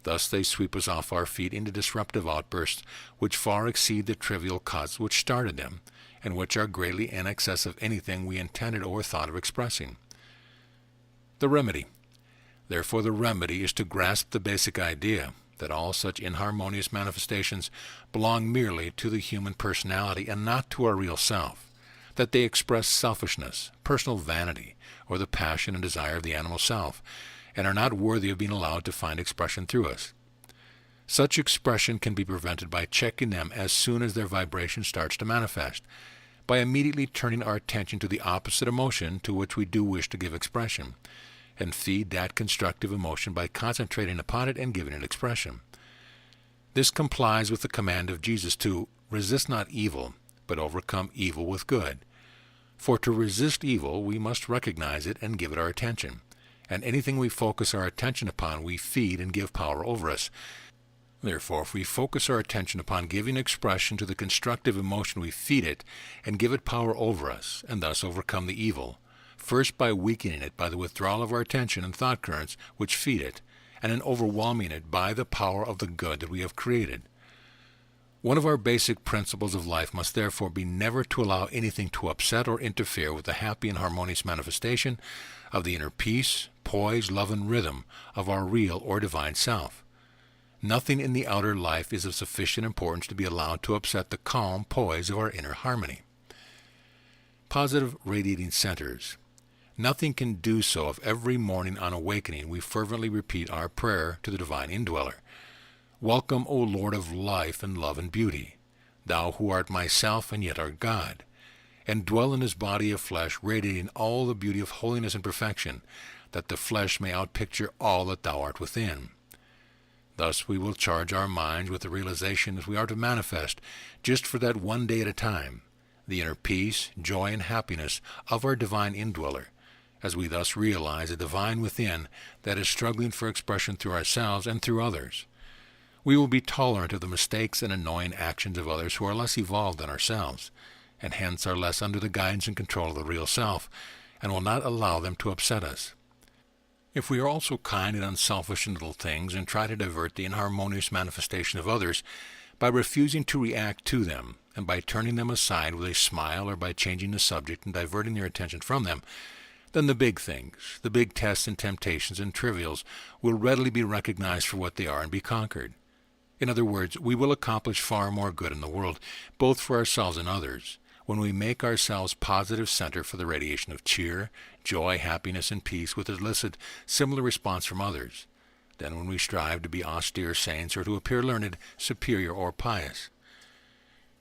Thus they sweep us off our feet into disruptive outbursts which far exceed the trivial causes which started them, and which are greatly in excess of anything we intended or thought of expressing. The remedy. Therefore, the remedy is to grasp the basic idea that all such inharmonious manifestations belong merely to the human personality and not to our real self, that they express selfishness, personal vanity, or the passion and desire of the animal self, and are not worthy of being allowed to find expression through us. Such expression can be prevented by checking them as soon as their vibration starts to manifest, by immediately turning our attention to the opposite emotion to which we do wish to give expression, and feed that constructive emotion by concentrating upon it and giving it expression. This complies with the command of Jesus to resist not evil, but overcome evil with good. For to resist evil, we must recognize it and give it our attention, and anything we focus our attention upon we feed and give power over us. Therefore, if we focus our attention upon giving expression to the constructive emotion, we feed it and give it power over us, and thus overcome the evil, first by weakening it by the withdrawal of our attention and thought currents which feed it, and in overwhelming it by the power of the good that we have created. One of our basic principles of life must therefore be never to allow anything to upset or interfere with the happy and harmonious manifestation of the inner peace, poise, love, and rhythm of our real or divine self. Nothing in the outer life is of sufficient importance to be allowed to upset the calm poise of our inner harmony. Positive radiating centers. Nothing can do so if every morning on awakening we fervently repeat our prayer to the divine indweller. Welcome, O Lord of life and love and beauty, thou who art myself and yet art God, and dwell in this body of flesh, radiating all the beauty of holiness and perfection, that the flesh may outpicture all that thou art within. Thus we will charge our minds with the realization that we are to manifest, just for that one day at a time, the inner peace, joy, and happiness of our divine indweller, as we thus realize a divine within that is struggling for expression through ourselves and through others. We will be tolerant of the mistakes and annoying actions of others who are less evolved than ourselves, and hence are less under the guidance and control of the real self, and will not allow them to upset us. If we are also kind and unselfish in little things and try to divert the inharmonious manifestation of others by refusing to react to them, and by turning them aside with a smile or by changing the subject and diverting their attention from them, then the big things, the big tests and temptations and trivials will readily be recognized for what they are and be conquered. In other words, we will accomplish far more good in the world, both for ourselves and others, when we make ourselves positive center for the radiation of cheer, joy, happiness, and peace with elicit similar response from others, than when we strive to be austere saints or to appear learned, superior, or pious.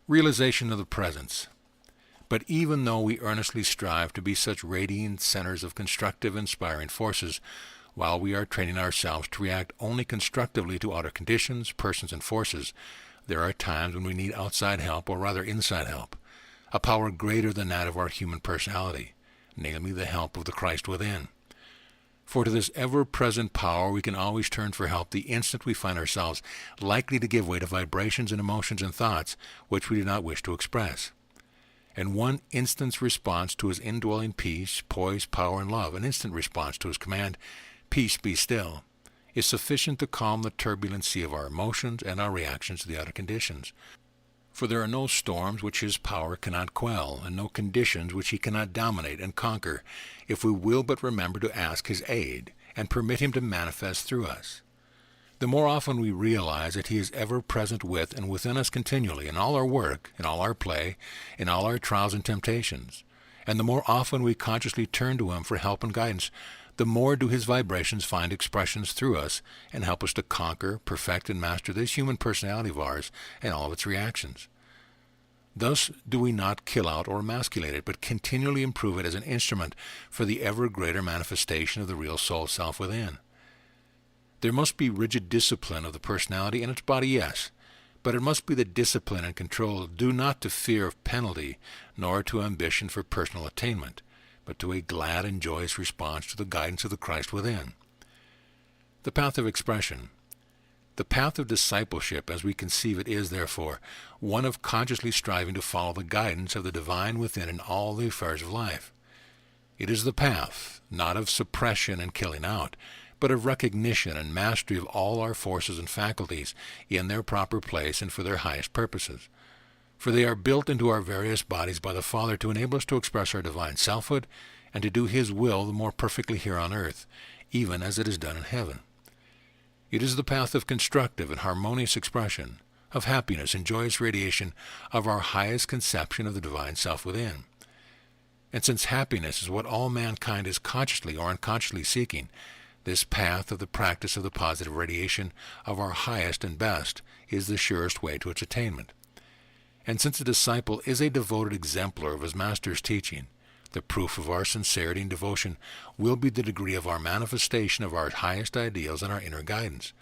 Realization of the presence. But even though we earnestly strive to be such radiant centers of constructive, inspiring forces, while we are training ourselves to react only constructively to outer conditions, persons, and forces, there are times when we need outside help, or rather inside help, a power greater than that of our human personality, namely the help of the Christ within. For to this ever-present power we can always turn for help the instant we find ourselves likely to give way to vibrations and emotions and thoughts which we do not wish to express. And one instant's response to his indwelling peace, poise, power, and love, an instant response to his command, "Peace, be still," is sufficient to calm the turbulent sea of our emotions and our reactions to the outer conditions. For there are no storms which his power cannot quell, and no conditions which he cannot dominate and conquer, if we will but remember to ask his aid, and permit him to manifest through us. The more often we realize that he is ever present with and within us continually, in all our work, in all our play, in all our trials and temptations, and the more often we consciously turn to him for help and guidance, the more do his vibrations find expressions through us and help us to conquer, perfect, and master this human personality of ours and all of its reactions. Thus do we not kill out or emasculate it, but continually improve it as an instrument for the ever greater manifestation of the real soul self within. There must be rigid discipline of the personality and its body, yes, but it must be the discipline and control due not to fear of penalty, nor to ambition for personal attainment, but to a glad and joyous response to the guidance of the Christ within. The path of expression. The path of discipleship, as we conceive it, is, therefore, one of consciously striving to follow the guidance of the divine within in all the affairs of life. It is the path, not of suppression and killing out, but of recognition and mastery of all our forces and faculties in their proper place and for their highest purposes. For they are built into our various bodies by the Father to enable us to express our divine selfhood and to do His will the more perfectly here on earth, even as it is done in heaven. It is the path of constructive and harmonious expression, of happiness and joyous radiation of our highest conception of the divine self within. And since happiness is what all mankind is consciously or unconsciously seeking, this path of the practice of the positive radiation of our highest and best is the surest way to its attainment. And since a disciple is a devoted exemplar of his master's teaching, the proof of our sincerity and devotion will be the degree of our manifestation of our highest ideals and our inner guidance.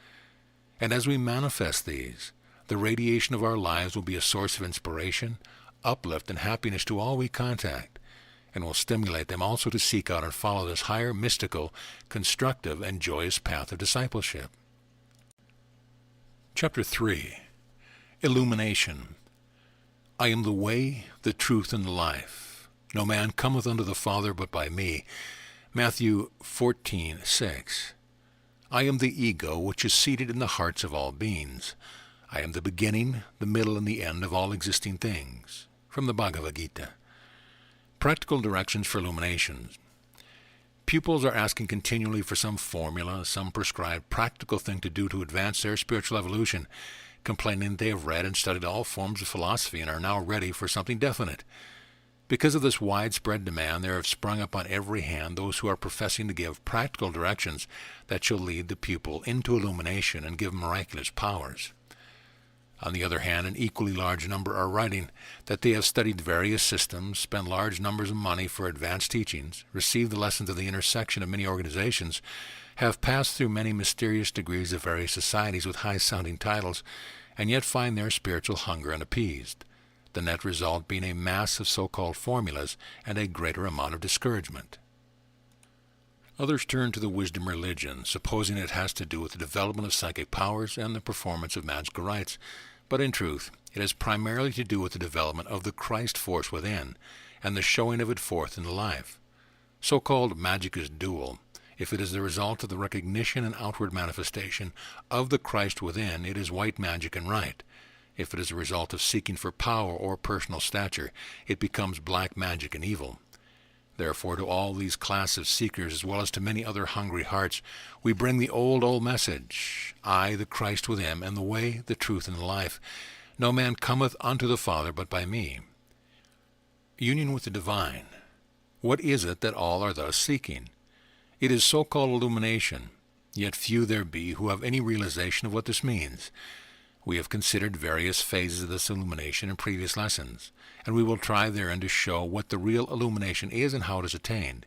And as we manifest these, the radiation of our lives will be a source of inspiration, uplift, and happiness to all we contact, and will stimulate them also to seek out and follow this higher, mystical, constructive, and joyous path of discipleship. Chapter 3. Illumination. I am the way, the truth, and the life. No man cometh unto the Father but by me. Matthew 14:6. I am the ego which is seated in the hearts of all beings. I am the beginning, the middle, and the end of all existing things. From the Bhagavad Gita. Practical directions for illumination. Pupils are asking continually for some formula, some prescribed practical thing to do to advance their spiritual evolution, complaining they have read and studied all forms of philosophy and are now ready for something definite. Because of this widespread demand, there have sprung up on every hand those who are professing to give practical directions that shall lead the pupil into illumination and give miraculous powers. On the other hand, an equally large number are writing that they have studied various systems, spent large numbers of money for advanced teachings, received the lessons of the intersection of many organizations, have passed through many mysterious degrees of various societies with high-sounding titles, and yet find their spiritual hunger unappeased, the net result being a mass of so-called formulas and a greater amount of discouragement. Others turn to the wisdom religion, supposing it has to do with the development of psychic powers and the performance of magical rites, but in truth, it has primarily to do with the development of the Christ force within and the showing of it forth in the life. So-called magic is dual. If it is the result of the recognition and outward manifestation of the Christ within, it is white magic and right. If it is a result of seeking for power or personal stature, it becomes black magic and evil. Therefore, to all these class of seekers, as well as to many other hungry hearts, we bring the old message, I, the Christ within, am the way, the truth, and the life. No man cometh unto the Father but by me. Union with the divine. What is it that all are thus seeking? It is so-called illumination, yet few there be who have any realization of what this means. We have considered various phases of this illumination in previous lessons, and we will try therein to show what the real illumination is and how it is attained.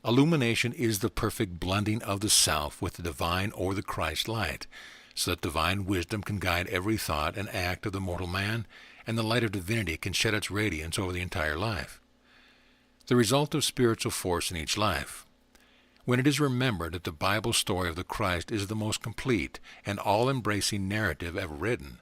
Illumination is the perfect blending of the self with the divine or the Christ light, so that divine wisdom can guide every thought and act of the mortal man, and the light of divinity can shed its radiance over the entire life. The result of spiritual force in each life. When it is remembered that the Bible story of the Christ is the most complete and all-embracing narrative ever written,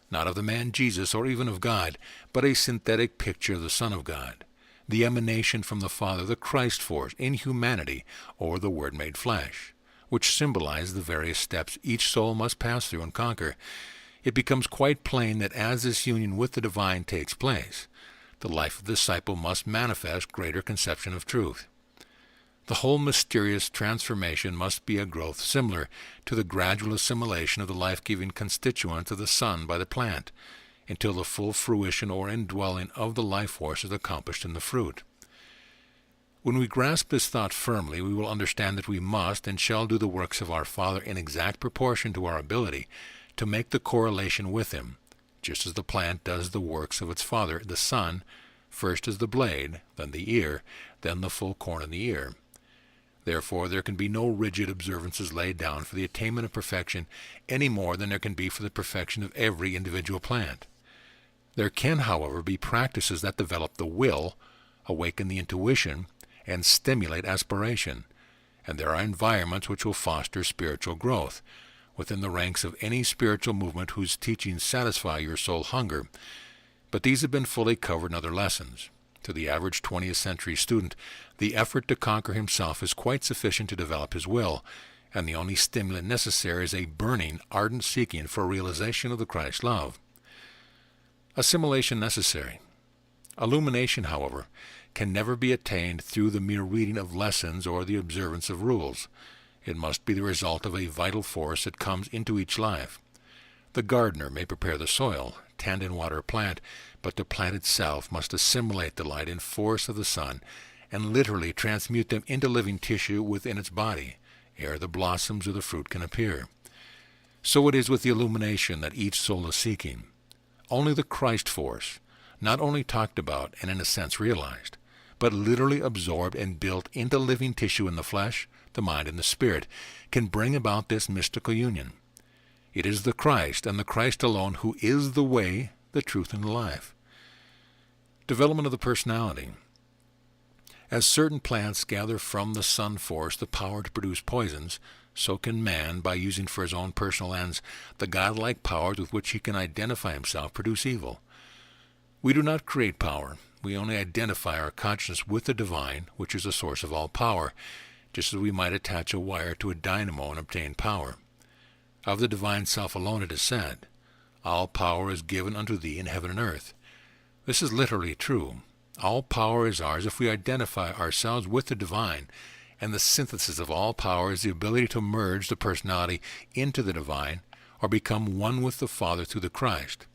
not of the man Jesus or even of God, but a synthetic picture of the Son of God, the emanation from the Father, the Christ force in humanity, or the Word made flesh, which symbolize the various steps each soul must pass through and conquer, it becomes quite plain that as this union with the divine takes place, the life of the disciple must manifest greater conception of truth. The whole mysterious transformation must be a growth similar to the gradual assimilation of the life-giving constituents of the sun by the plant, until the full fruition or indwelling of the life force is accomplished in the fruit. When we grasp this thought firmly, we will understand that we must and shall do the works of our Father in exact proportion to our ability to make the correlation with Him, just as the plant does the works of its father, the sun, first as the blade, then the ear, then the full corn in the ear. Therefore, there can be no rigid observances laid down for the attainment of perfection any more than there can be for the perfection of every individual plant. There can, however, be practices that develop the will, awaken the intuition, and stimulate aspiration, and there are environments which will foster spiritual growth. Within the ranks of any spiritual movement whose teachings satisfy your soul hunger, but these have been fully covered in other lessons. To the average 20th century student, the effort to conquer himself is quite sufficient to develop his will, and the only stimulant necessary is a burning, ardent seeking for a realization of the Christ love. Assimilation necessary. Illumination, however, can never be attained through the mere reading of lessons or the observance of rules. It must be the result of a vital force that comes into each life. The gardener may prepare the soil, tend and water a plant, but the plant itself must assimilate the light and force of the sun and literally transmute them into living tissue within its body, ere the blossoms or the fruit can appear. So it is with the illumination that each soul is seeking. Only the Christ force, not only talked about and in a sense realized, but literally absorbed and built into living tissue in the flesh, the mind, and the spirit, can bring about this mystical union. It is the Christ, and the Christ alone, who is the way, the truth, and the life. Development of the personality. As certain plants gather from the sun force the power to produce poisons, so can man, by using for his own personal ends the godlike powers with which he can identify himself, produce evil. We do not create power. We only identify our consciousness with the divine, which is the source of all power, just as we might attach a wire to a dynamo and obtain power. Of the divine self alone it is said, "All power is given unto thee in heaven and earth." This is literally true. All power is ours if we identify ourselves with the divine, and the synthesis of all power is the ability to merge the personality into the divine, or become one with the Father through the Christ.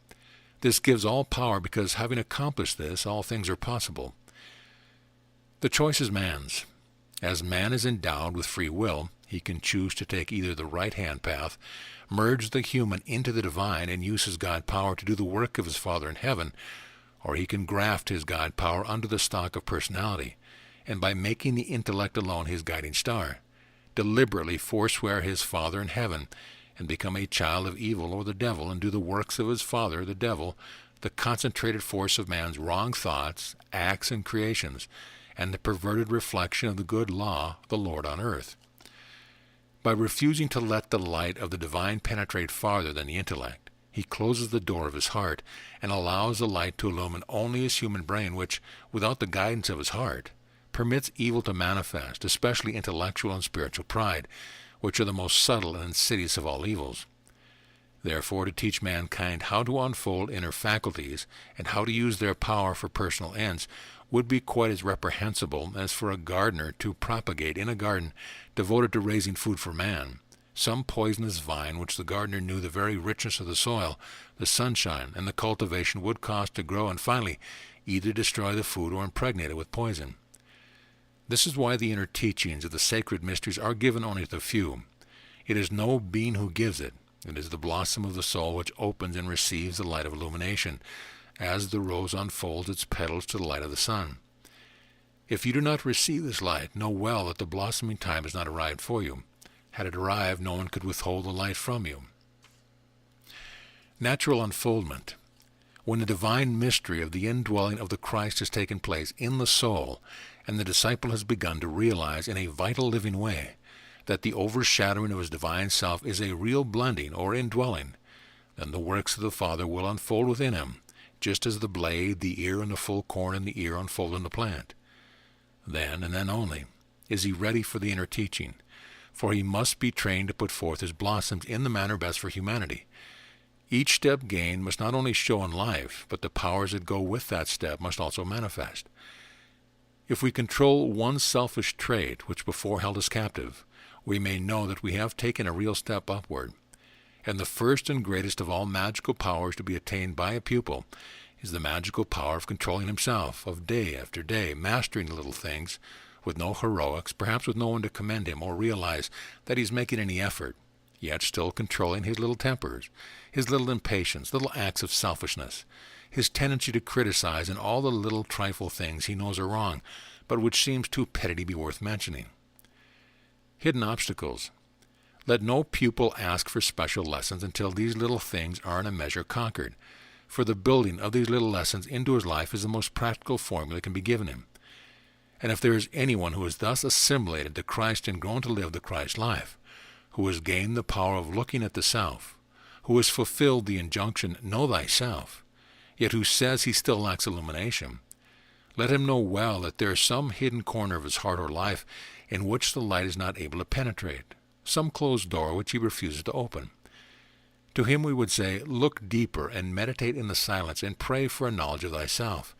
This gives all power because, having accomplished this, all things are possible. The choice is man's. As man is endowed with free will, he can choose to take either the right-hand path, merge the human into the divine, and use his God power to do the work of his Father in heaven, or he can graft his God power under the stock of personality, and by making the intellect alone his guiding star, deliberately forswear his Father in heaven, and become a child of evil or the devil, and do the works of his father, the devil, the concentrated force of man's wrong thoughts, acts, and creations, and the perverted reflection of the good law, the Lord on earth. By refusing to let the light of the divine penetrate farther than the intellect, he closes the door of his heart and allows the light to illumine only his human brain, which, without the guidance of his heart, permits evil to manifest, especially intellectual and spiritual pride, which are the most subtle and insidious of all evils. Therefore, to teach mankind how to unfold inner faculties and how to use their power for personal ends would be quite as reprehensible as for a gardener to propagate in a garden devoted to raising food for man some poisonous vine which the gardener knew the very richness of the soil, the sunshine, and the cultivation would cost to grow, and finally either destroy the food or impregnate it with poison. This is why the inner teachings of the sacred mysteries are given only to the few. It is no being who gives it. It is the blossom of the soul which opens and receives the light of illumination, as the rose unfolds its petals to the light of the sun. If you do not receive this light, know well that the blossoming time has not arrived for you. Had it arrived, no one could withhold the light from you. Natural unfoldment. When the divine mystery of the indwelling of the Christ has taken place in the soul, and the disciple has begun to realize in a vital living way that the overshadowing of his divine self is a real blending or indwelling, then the works of the Father will unfold within him, just as the blade, the ear, and the full corn in the ear unfold in the plant. Then, and then only, is he ready for the inner teaching, for he must be trained to put forth his blossoms in the manner best for humanity. Each step gained must not only show in life, but the powers that go with that step must also manifest. If we control one selfish trait which before held us captive, we may know that we have taken a real step upward. And the first and greatest of all magical powers to be attained by a pupil is the magical power of controlling himself, of day after day, mastering the little things, with no heroics, perhaps with no one to commend him or realize that he's making any effort, yet still controlling his little tempers, his little impatience, little acts of selfishness, his tendency to criticize, and all the little trifle things he knows are wrong, but which seems too petty to be worth mentioning. Hidden obstacles. Let no pupil ask for special lessons until these little things are in a measure conquered, for the building of these little lessons into his life is the most practical formula that can be given him. And if there is anyone who is thus assimilated to Christ and grown to live the Christ life, who has gained the power of looking at the self, who has fulfilled the injunction, know thyself, yet who says he still lacks illumination, let him know well that there is some hidden corner of his heart or life in which the light is not able to penetrate, some closed door which he refuses to open. To him we would say, look deeper and meditate in the silence and pray for a knowledge of thyself.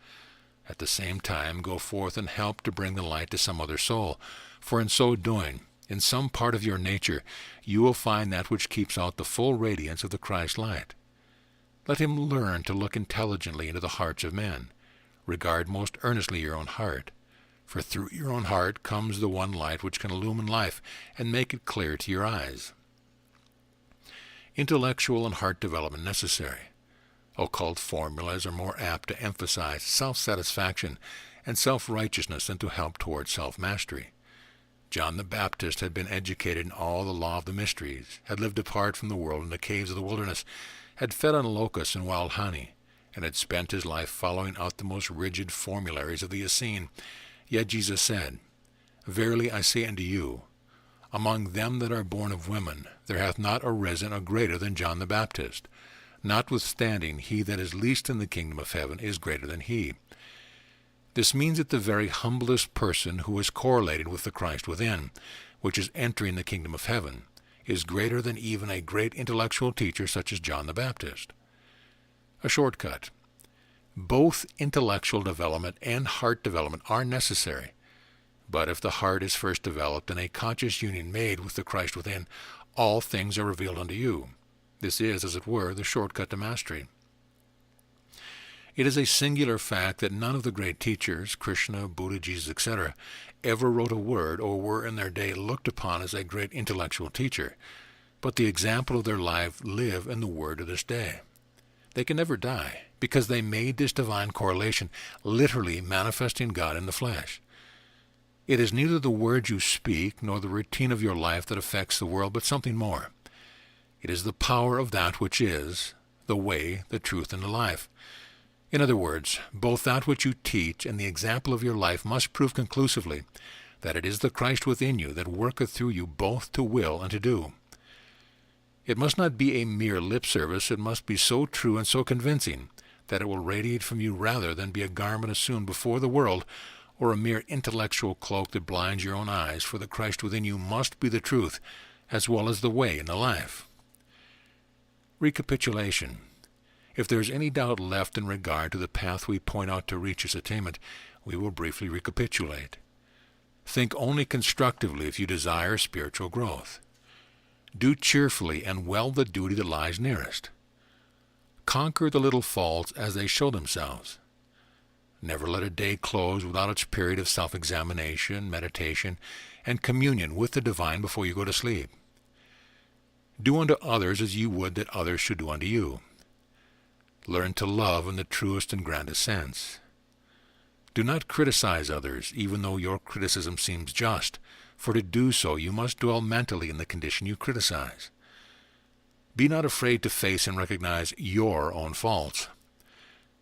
At the same time, go forth and help to bring the light to some other soul, for in so doing, in some part of your nature, you will find that which keeps out the full radiance of the Christ light. Let him learn to look intelligently into the hearts of men. Regard most earnestly your own heart, for through your own heart comes the one light which can illumine life and make it clear to your eyes. Intellectual and heart development necessary. Occult formulas are more apt to emphasize self-satisfaction and self-righteousness than to help toward self-mastery. John the Baptist had been educated in all the law of the mysteries, had lived apart from the world in the caves of the wilderness, had fed on locusts and wild honey, and had spent his life following out the most rigid formularies of the Essene. Yet Jesus said, Verily I say unto you, among them that are born of women there hath not arisen a greater than John the Baptist. Notwithstanding, he that is least in the kingdom of heaven is greater than he. This means that the very humblest person who is correlated with the Christ within, which is entering the kingdom of heaven, is greater than even a great intellectual teacher such as John the Baptist. A shortcut. Both intellectual development and heart development are necessary. But if the heart is first developed and a conscious union made with the Christ within, all things are revealed unto you. This is, as it were, the shortcut to mastery. It is a singular fact that none of the great teachers, Krishna, Buddha, Jesus, etc., ever wrote a word or were in their day looked upon as a great intellectual teacher, but the example of their life live in the word to this day. They can never die, because they made this divine correlation, literally manifesting God in the flesh. It is neither the words you speak nor the routine of your life that affects the world, but something more. It is the power of that which is, the way, the truth, and the life. In other words, both that which you teach and the example of your life must prove conclusively that it is the Christ within you that worketh through you both to will and to do. It must not be a mere lip service, it must be so true and so convincing that it will radiate from you rather than be a garment assumed before the world or a mere intellectual cloak that blinds your own eyes, for the Christ within you must be the truth as well as the way and the life. Recapitulation. If there is any doubt left in regard to the path we point out to reach its attainment, we will briefly recapitulate. Think only constructively if you desire spiritual growth. Do cheerfully and well the duty that lies nearest. Conquer the little faults as they show themselves. Never let a day close without its period of self-examination, meditation, and communion with the divine before you go to sleep. Do unto others as you would that others should do unto you. Learn to love in the truest and grandest sense. Do not criticize others, even though your criticism seems just, for to do so you must dwell mentally in the condition you criticize. Be not afraid to face and recognize your own faults.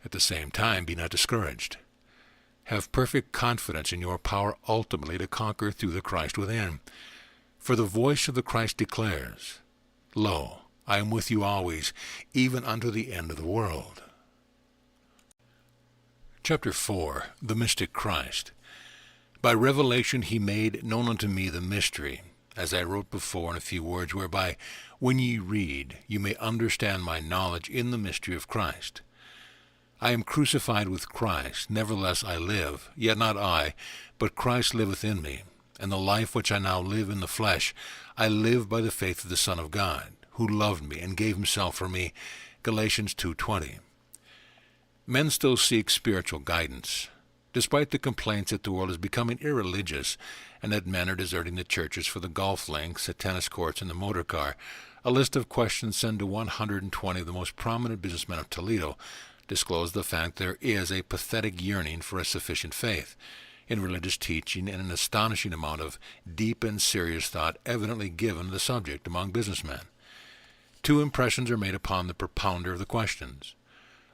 At the same time, be not discouraged. Have perfect confidence in your power ultimately to conquer through the Christ within. For the voice of the Christ declares, Lo, I am with you always, even unto the end of the world. Chapter 4. The Mystic Christ. By revelation he made known unto me the mystery, as I wrote before in a few words, whereby, when ye read, you may understand my knowledge in the mystery of Christ. I am crucified with Christ, nevertheless I live, yet not I, but Christ liveth in me, and the life which I now live in the flesh, I live by the faith of the Son of God, who loved me and gave himself for me. Galatians 2:20. Men still seek spiritual guidance, despite the complaints that the world is becoming irreligious and that men are deserting the churches for the golf links, the tennis courts, and the motor car. A list of questions sent to 120 of the most prominent businessmen of Toledo disclose the fact there is a pathetic yearning for a sufficient faith in religious teaching and an astonishing amount of deep and serious thought evidently given to the subject among businessmen. Two impressions are made upon the propounder of the questions.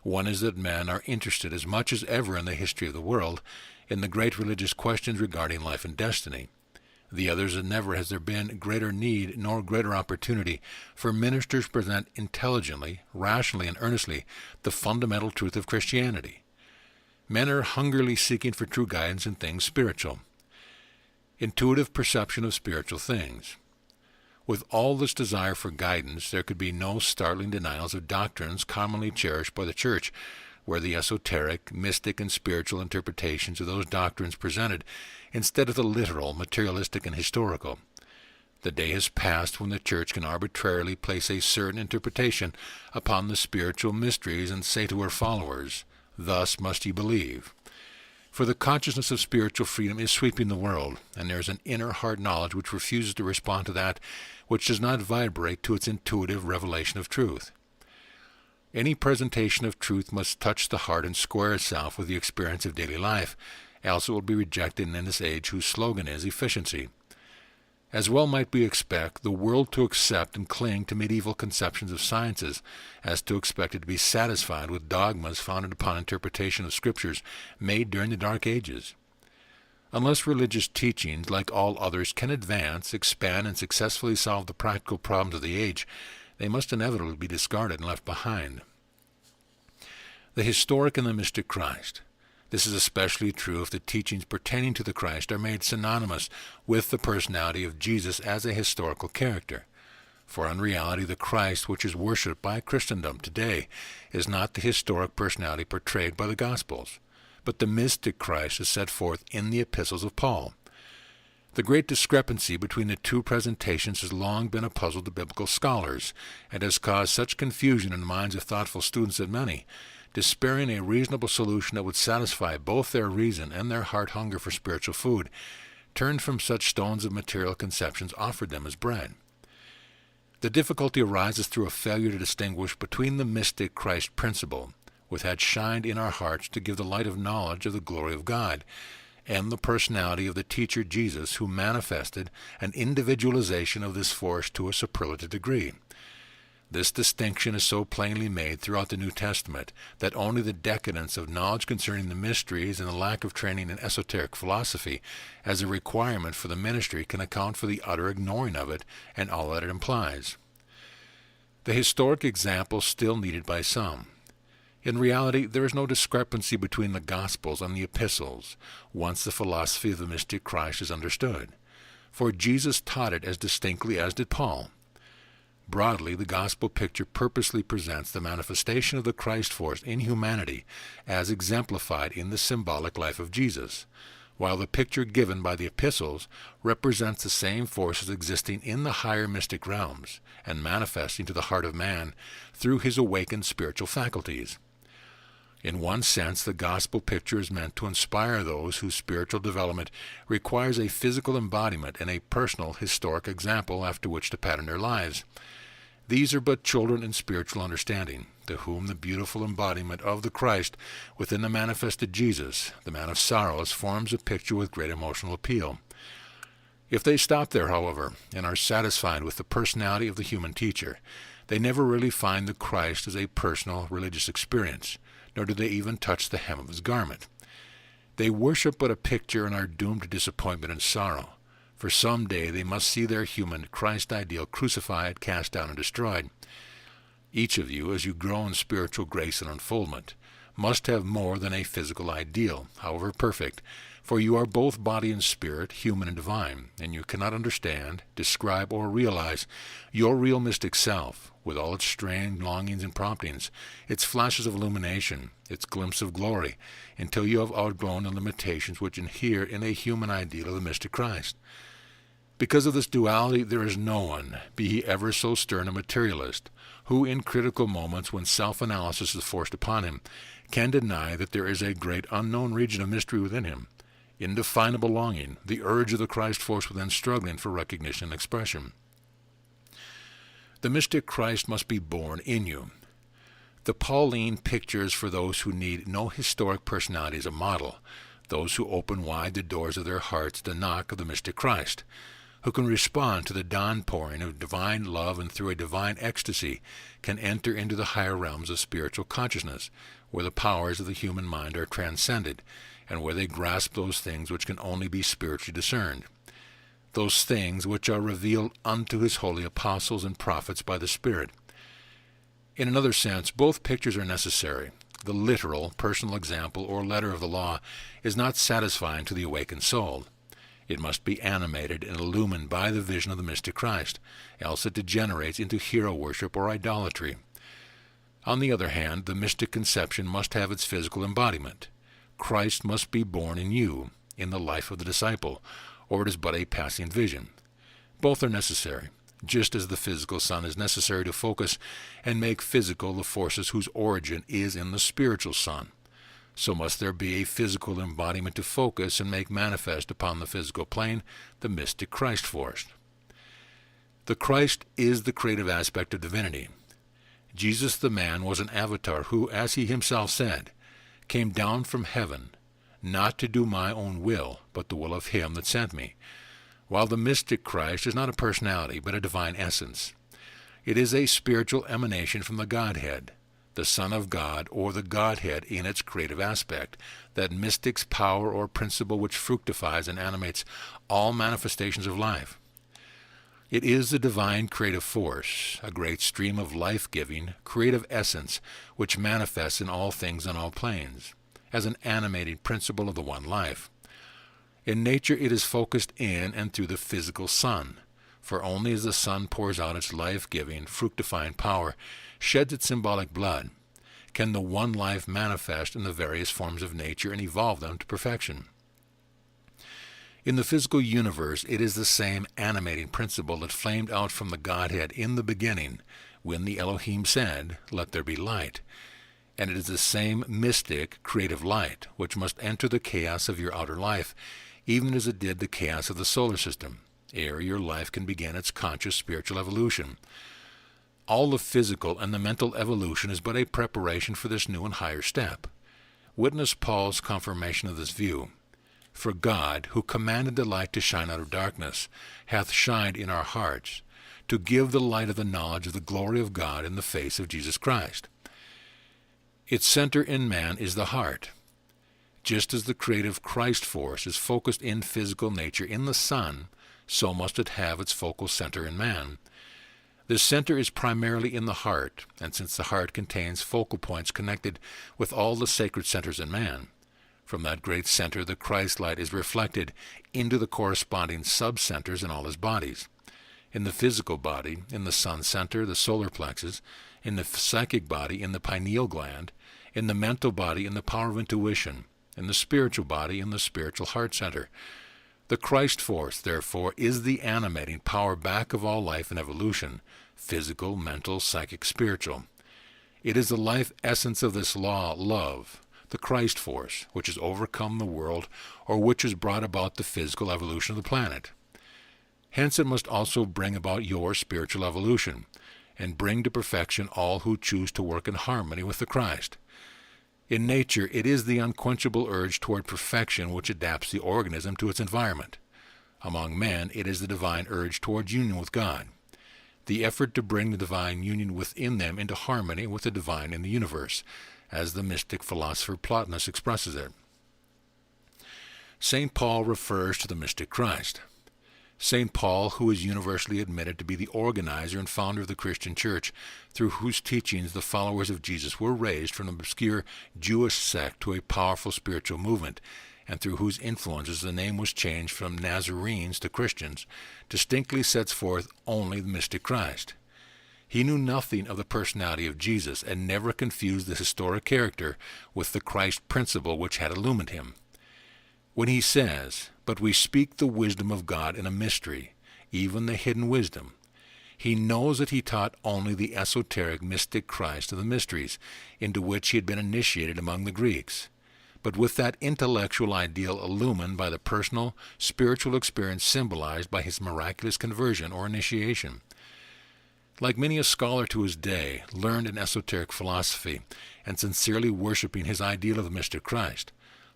One is that men are interested as much as ever in the history of the world, in the great religious questions regarding life and destiny. The others, and never has there been greater need nor greater opportunity for ministers to present intelligently, rationally, and earnestly the fundamental truth of Christianity. Men are hungrily seeking for true guidance in things spiritual. Intuitive perception of spiritual things. With all this desire for guidance, there could be no startling denials of doctrines commonly cherished by the Church, where the esoteric, mystic, and spiritual interpretations of those doctrines presented instead of the literal, materialistic, and historical. The day has passed when the Church can arbitrarily place a certain interpretation upon the spiritual mysteries and say to her followers, "Thus must ye believe." For the consciousness of spiritual freedom is sweeping the world, and there is an inner heart knowledge which refuses to respond to that which does not vibrate to its intuitive revelation of truth. Any presentation of truth must touch the heart and square itself with the experience of daily life, else it will be rejected in this age whose slogan is efficiency. As well might we expect the world to accept and cling to medieval conceptions of sciences as to expect it to be satisfied with dogmas founded upon interpretation of scriptures made during the Dark Ages. Unless religious teachings, like all others, can advance, expand, and successfully solve the practical problems of the age, they must inevitably be discarded and left behind. The historic and the mystic Christ. This is especially true if the teachings pertaining to the Christ are made synonymous with the personality of Jesus as a historical character. For in reality, the Christ which is worshipped by Christendom today is not the historic personality portrayed by the Gospels, but the mystic Christ is set forth in the epistles of Paul. The great discrepancy between the two presentations has long been a puzzle to biblical scholars, and has caused such confusion in the minds of thoughtful students that many, despairing a reasonable solution that would satisfy both their reason and their heart hunger for spiritual food, turned from such stones of material conceptions offered them as bread. The difficulty arises through a failure to distinguish between the mystic Christ principle, which had shined in our hearts to give the light of knowledge of the glory of God, and the personality of the teacher Jesus, who manifested an individualization of this force to a superlative degree. This distinction is so plainly made throughout the New Testament that only the decadence of knowledge concerning the mysteries and the lack of training in esoteric philosophy as a requirement for the ministry can account for the utter ignoring of it and all that it implies. The historic example still needed by some. In reality, there is no discrepancy between the Gospels and the Epistles, once the philosophy of the mystic Christ is understood, for Jesus taught it as distinctly as did Paul. Broadly, the Gospel picture purposely presents the manifestation of the Christ force in humanity as exemplified in the symbolic life of Jesus, while the picture given by the Epistles represents the same forces existing in the higher mystic realms and manifesting to the heart of man through his awakened spiritual faculties. In one sense, the gospel picture is meant to inspire those whose spiritual development requires a physical embodiment and a personal, historic example after which to pattern their lives. These are but children in spiritual understanding, to whom the beautiful embodiment of the Christ within the manifested Jesus, the man of sorrows, forms a picture with great emotional appeal. If they stop there, however, and are satisfied with the personality of the human teacher, they never really find the Christ as a personal religious experience, nor do they even touch the hem of his garment. They worship but a picture and are doomed to disappointment and sorrow, for some day they must see their human Christ ideal crucified, cast down, and destroyed. Each of you, as you grow in spiritual grace and unfoldment, must have more than a physical ideal, however perfect, for you are both body and spirit, human and divine, and you cannot understand, describe, or realize your real mystic self, with all its strained longings and promptings, its flashes of illumination, its glimpse of glory, until you have outgrown the limitations which inhere in a human ideal of the mystic Christ. Because of this duality, there is no one, be he ever so stern a materialist, who in critical moments when self-analysis is forced upon him, can deny that there is a great unknown region of mystery within him, indefinable longing, the urge of the Christ force within struggling for recognition and expression. The mystic Christ must be born in you. The Pauline pictures for those who need no historic personality as a model, those who open wide the doors of their hearts to the knock of the mystic Christ, who can respond to the downpouring of divine love and through a divine ecstasy can enter into the higher realms of spiritual consciousness, where the powers of the human mind are transcended, and where they grasp those things which can only be spiritually discerned, those things which are revealed unto his holy apostles and prophets by the Spirit. In another sense, both pictures are necessary. The literal, personal example or letter of the law is not satisfying to the awakened soul. It must be animated and illumined by the vision of the mystic Christ, else it degenerates into hero worship or idolatry. On the other hand, the mystic conception must have its physical embodiment. Christ must be born in you, in the life of the disciple, or it is but a passing vision. Both are necessary, just as the physical sun is necessary to focus and make physical the forces whose origin is in the spiritual sun. So must there be a physical embodiment to focus and make manifest upon the physical plane the mystic Christ force. The Christ is the creative aspect of divinity. Jesus the man was an avatar who, as he himself said, came down from heaven, not to do my own will, but the will of him that sent me, while the mystic Christ is not a personality, but a divine essence. It is a spiritual emanation from the Godhead, the Son of God, or the Godhead in its creative aspect, that mystic's power or principle which fructifies and animates all manifestations of life. It is the divine creative force, a great stream of life-giving, creative essence, which manifests in all things on all planes, as an animating principle of the one life. In nature it is focused in and through the physical sun, for only as the sun pours out its life-giving, fructifying power, sheds its symbolic blood, can the one life manifest in the various forms of nature and evolve them to perfection. In the physical universe, it is the same animating principle that flamed out from the Godhead in the beginning, when the Elohim said, "Let there be light." And it is the same mystic, creative light, which must enter the chaos of your outer life, even as it did the chaos of the solar system, ere your life can begin its conscious spiritual evolution. All the physical and the mental evolution is but a preparation for this new and higher step. Witness Paul's confirmation of this view. For God, who commanded the light to shine out of darkness, hath shined in our hearts, to give the light of the knowledge of the glory of God in the face of Jesus Christ. Its center in man is the heart. Just as the creative Christ force is focused in physical nature in the sun, so must it have its focal center in man. This center is primarily in the heart, and since the heart contains focal points connected with all the sacred centers in man, from that great center the Christ light is reflected into the corresponding sub-centers in all his bodies. In the physical body, in the sun center, the solar plexus; in the psychic body, in the pineal gland; in the mental body, in the power of intuition; in the spiritual body, in the spiritual heart center. The Christ force, therefore, is the animating power back of all life and evolution, physical, mental, psychic, spiritual. It is the life essence of this law, love, the Christ force, which has overcome the world, or which has brought about the physical evolution of the planet. Hence it must also bring about your spiritual evolution, and bring to perfection all who choose to work in harmony with the Christ. In nature, it is the unquenchable urge toward perfection which adapts the organism to its environment. Among men, it is the divine urge toward union with God, the effort to bring the divine union within them into harmony with the divine in the universe, as the mystic philosopher Plotinus expresses it. St. Paul refers to the mystic Christ. St. Paul, who is universally admitted to be the organizer and founder of the Christian Church, through whose teachings the followers of Jesus were raised from an obscure Jewish sect to a powerful spiritual movement, and through whose influences the name was changed from Nazarenes to Christians, distinctly sets forth only the mystic Christ. He knew nothing of the personality of Jesus, and never confused the historic character with the Christ principle which had illumined him. When he says, "But we speak the wisdom of God in a mystery, even the hidden wisdom," he knows that he taught only the esoteric mystic Christ of the mysteries, into which he had been initiated among the Greeks, but with that intellectual ideal illumined by the personal, spiritual experience symbolized by his miraculous conversion or initiation. Like many a scholar to his day, learned in esoteric philosophy, and sincerely worshipping his ideal of the mystic Christ,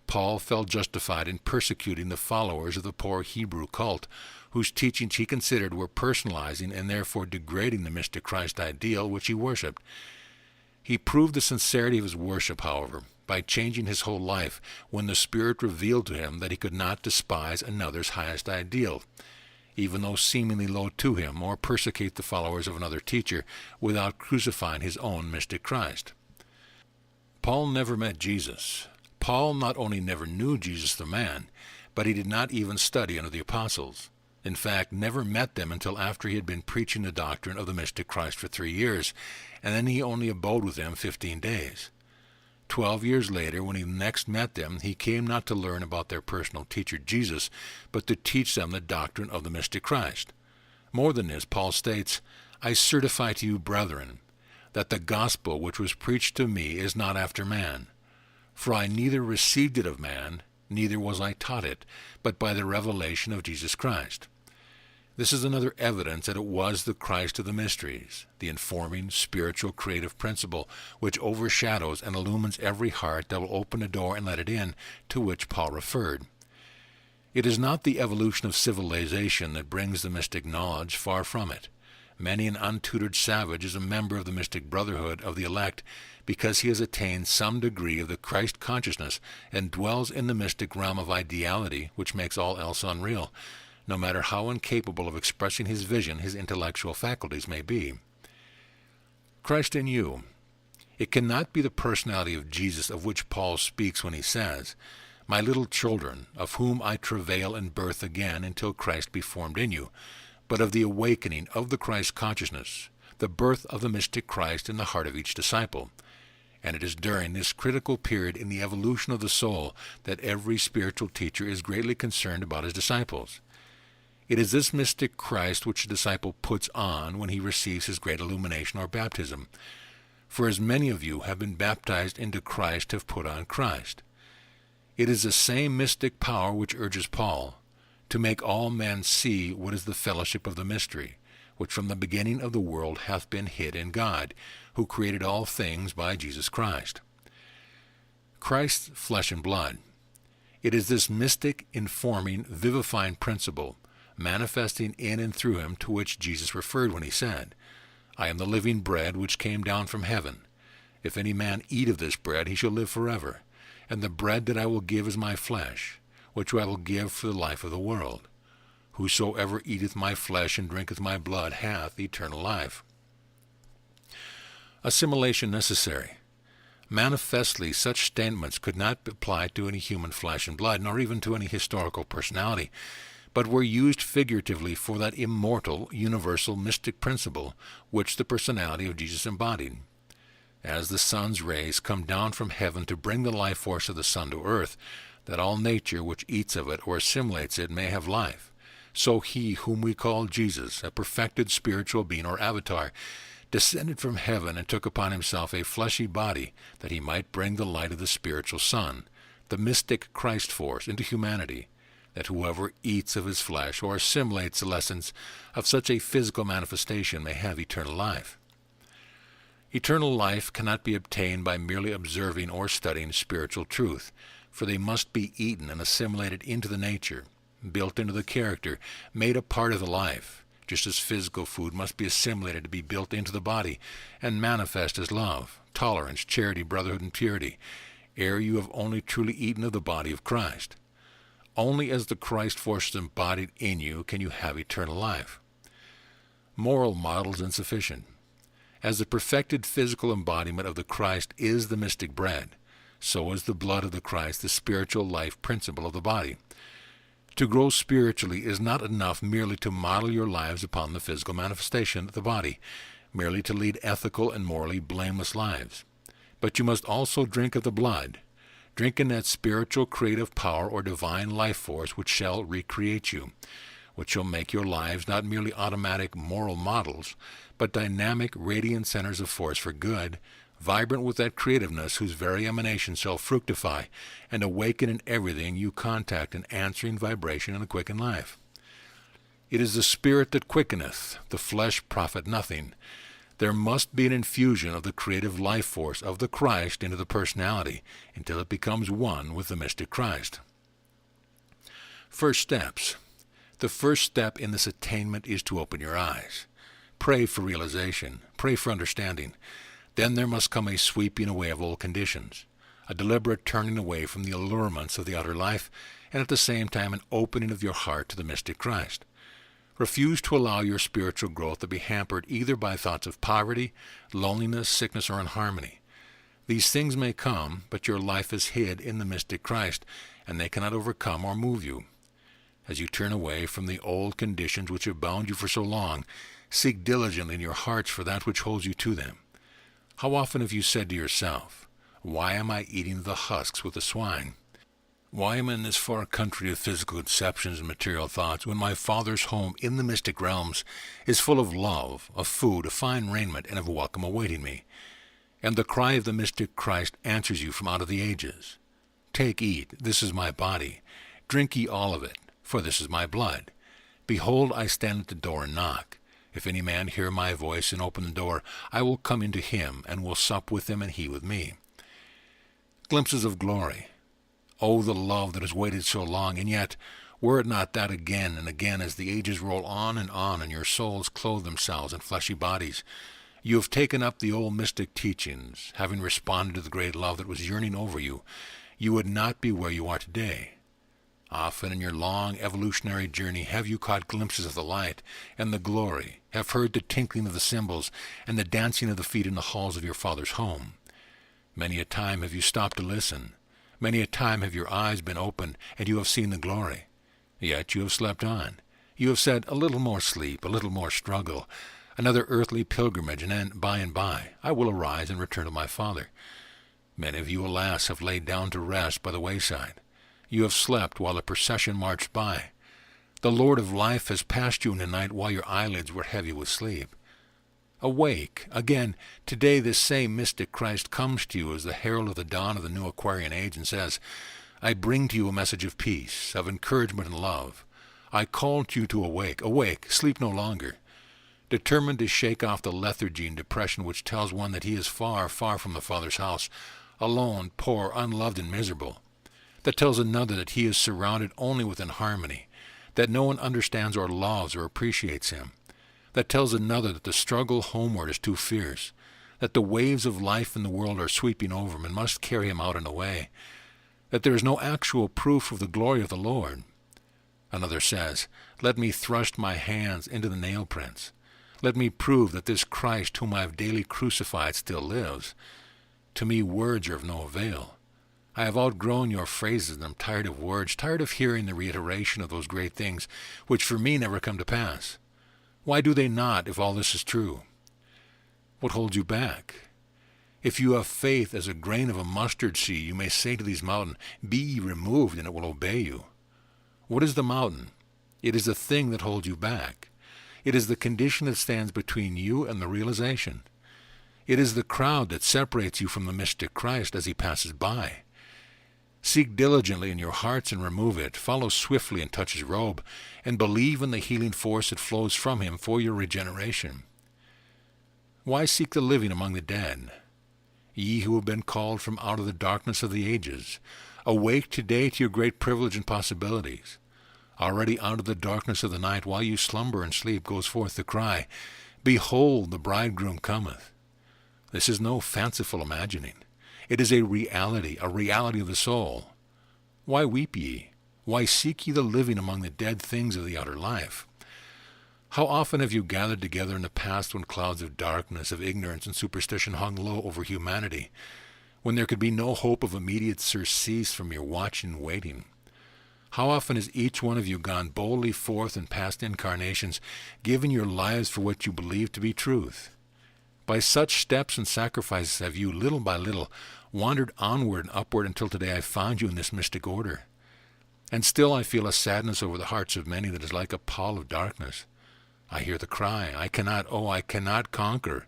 Paul felt justified in persecuting the followers of the poor Hebrew cult, whose teachings he considered were personalizing and therefore degrading the mystic Christ ideal which he worshipped. He proved the sincerity of his worship, however, by changing his whole life when the Spirit revealed to him that he could not despise another's highest ideal, even though seemingly low to him, or persecute the followers of another teacher without crucifying his own mystic Christ. Paul never met Jesus. Paul not only never knew Jesus the man, but he did not even study under the apostles. In fact, never met them until after he had been preaching the doctrine of the mystic Christ for 3 years, and then he only abode with them 15 days. 12 years later, when he next met them, he came not to learn about their personal teacher Jesus, but to teach them the doctrine of the mystic Christ. More than this, Paul states, "I certify to you, brethren, that the gospel which was preached to me is not after man. For I neither received it of man, neither was I taught it, but by the revelation of Jesus Christ." This is another evidence that it was the Christ of the mysteries, the informing, spiritual, creative principle which overshadows and illumines every heart that will open the door and let it in, to which Paul referred. It is not the evolution of civilization that brings the mystic knowledge, far from it. Many an untutored savage is a member of the mystic brotherhood of the elect because he has attained some degree of the Christ consciousness and dwells in the mystic realm of ideality which makes all else unreal, no matter how incapable of expressing his vision his intellectual faculties may be. Christ in you. It cannot be the personality of Jesus of which Paul speaks when he says, "My little children, of whom I travail in birth again until Christ be formed in you," but of the awakening of the Christ consciousness, the birth of the mystic Christ in the heart of each disciple. And it is during this critical period in the evolution of the soul that every spiritual teacher is greatly concerned about his disciples. It is this mystic Christ which the disciple puts on when he receives his great illumination or baptism. For as many of you have been baptized into Christ have put on Christ. It is the same mystic power which urges Paul to make all men see what is the fellowship of the mystery, which from the beginning of the world hath been hid in God, who created all things by Jesus Christ. Christ's flesh and blood. It is this mystic, informing, vivifying principle, manifesting in and through him, to which Jesus referred when he said, "I am the living bread which came down from heaven. If any man eat of this bread, he shall live forever. And the bread that I will give is my flesh, which I will give for the life of the world. Whosoever eateth my flesh and drinketh my blood hath eternal life." Assimilation necessary. Manifestly, such statements could not apply to any human flesh and blood, nor even to any historical personality, but were used figuratively for that immortal, universal, mystic principle which the personality of Jesus embodied. As the sun's rays come down from heaven to bring the life force of the sun to earth, that all nature which eats of it or assimilates it may have life, so he whom we call Jesus, a perfected spiritual being or avatar, descended from heaven and took upon himself a fleshy body that he might bring the light of the spiritual sun, the mystic Christ force, into humanity, that whoever eats of his flesh or assimilates the lessons of such a physical manifestation may have eternal life. Eternal life cannot be obtained by merely observing or studying spiritual truth, for they must be eaten and assimilated into the nature, built into the character, made a part of the life, just as physical food must be assimilated to be built into the body and manifest as love, tolerance, charity, brotherhood, and purity, ere you have only truly eaten of the body of Christ. Only as the Christ force is embodied in you can you have eternal life. Moral models insufficient. As the perfected physical embodiment of the Christ is the mystic bread, so is the blood of the Christ the spiritual life principle of the body. To grow spiritually is not enough merely to model your lives upon the physical manifestation of the body, merely to lead ethical and morally blameless lives. But you must also drink of the blood. Drink in that spiritual creative power or divine life force which shall recreate you, which shall make your lives not merely automatic moral models, but dynamic, radiant centers of force for good, vibrant with that creativeness whose very emanation shall fructify and awaken in everything you contact an answering vibration in the quickened life. It is the spirit that quickeneth, the flesh profit nothing. There must be an infusion of the creative life force of the Christ into the personality until it becomes one with the mystic Christ. First steps. The first step in this attainment is to open your eyes. Pray for realization. Pray for understanding. Then there must come a sweeping away of old conditions. a deliberate turning away from the allurements of the outer life, and at the same time an opening of your heart to the mystic Christ. Refuse to allow your spiritual growth to be hampered either by thoughts of poverty, loneliness, sickness, or unharmony. These things may come, but your life is hid in the mystic Christ, and they cannot overcome or move you. As you turn away from the old conditions which have bound you for so long, seek diligently in your hearts for that which holds you to them. How often have you said to yourself, "Why am I eating the husks with the swine? Why am I in this far country of physical conceptions and material thoughts when my Father's home in the mystic realms is full of love, of food, of fine raiment, and of welcome awaiting me?" And the cry of the mystic Christ answers you from out of the ages. "Take, eat, this is my body. Drink ye all of it, for this is my blood. Behold, I stand at the door and knock. If any man hear my voice and open the door, I will come into him, and will sup with him, and he with me." Glimpses of glory. Oh, the love that has waited so long, and yet, were it not that again and again as the ages roll on, and your souls clothe themselves in fleshy bodies, you have taken up the old mystic teachings, having responded to the great love that was yearning over you, you would not be where you are today. Often in your long evolutionary journey have you caught glimpses of the light and the glory, have heard the tinkling of the cymbals and the dancing of the feet in the halls of your Father's home. Many a time have you stopped to listen. Many a time have your eyes been opened, and you have seen the glory. Yet you have slept on. You have said, "A little more sleep, a little more struggle, another earthly pilgrimage, and then, by and by, I will arise and return to my Father." Many of you, alas, have laid down to rest by the wayside. You have slept while the procession marched by. The Lord of life has passed you in the night while your eyelids were heavy with sleep. Awake! Again, today this same mystic Christ comes to you as the herald of the dawn of the new Aquarian age and says, "I bring to you a message of peace, of encouragement and love. I call to you to awake. Awake! Sleep no longer." Determined to shake off the lethargy and depression which tells one that he is far, far from the Father's house, alone, poor, unloved, and miserable. That tells another that he is surrounded only with inharmony, that no one understands or loves or appreciates him. That tells another that the struggle homeward is too fierce, that the waves of life in the world are sweeping over him and must carry him out and away, that there is no actual proof of the glory of the Lord. Another says, "Let me thrust my hands into the nail prints. Let me prove that this Christ whom I have daily crucified still lives." To me words are of no avail. I have outgrown your phrases, and am tired of words, tired of hearing the reiteration of those great things which for me never come to pass. Why do they not, if all this is true? What holds you back? If you have faith as a grain of a mustard seed, you may say to these mountains, "Be ye removed," and it will obey you. What is the mountain? It is the thing that holds you back. It is the condition that stands between you and the realization. It is the crowd that separates you from the mystic Christ as he passes by. Seek diligently in your hearts and remove it. Follow swiftly and touch his robe, and believe in the healing force that flows from him for your regeneration. Why seek the living among the dead? Ye who have been called from out of the darkness of the ages, awake today to your great privilege and possibilities. Already out of the darkness of the night, while you slumber and sleep, goes forth the cry, "Behold, the bridegroom cometh." This is no fanciful imagining. It is a reality of the soul. Why weep ye? Why seek ye the living among the dead things of the outer life? How often have you gathered together in the past when clouds of darkness, of ignorance, and superstition hung low over humanity, when there could be no hope of immediate surcease from your watching and waiting? How often has each one of you gone boldly forth in past incarnations, giving your lives for what you believe to be truth? By such steps and sacrifices have you, little by little, wandered onward and upward until today I found you in this mystic order. And still I feel a sadness over the hearts of many that is like a pall of darkness. I hear the cry, I cannot conquer,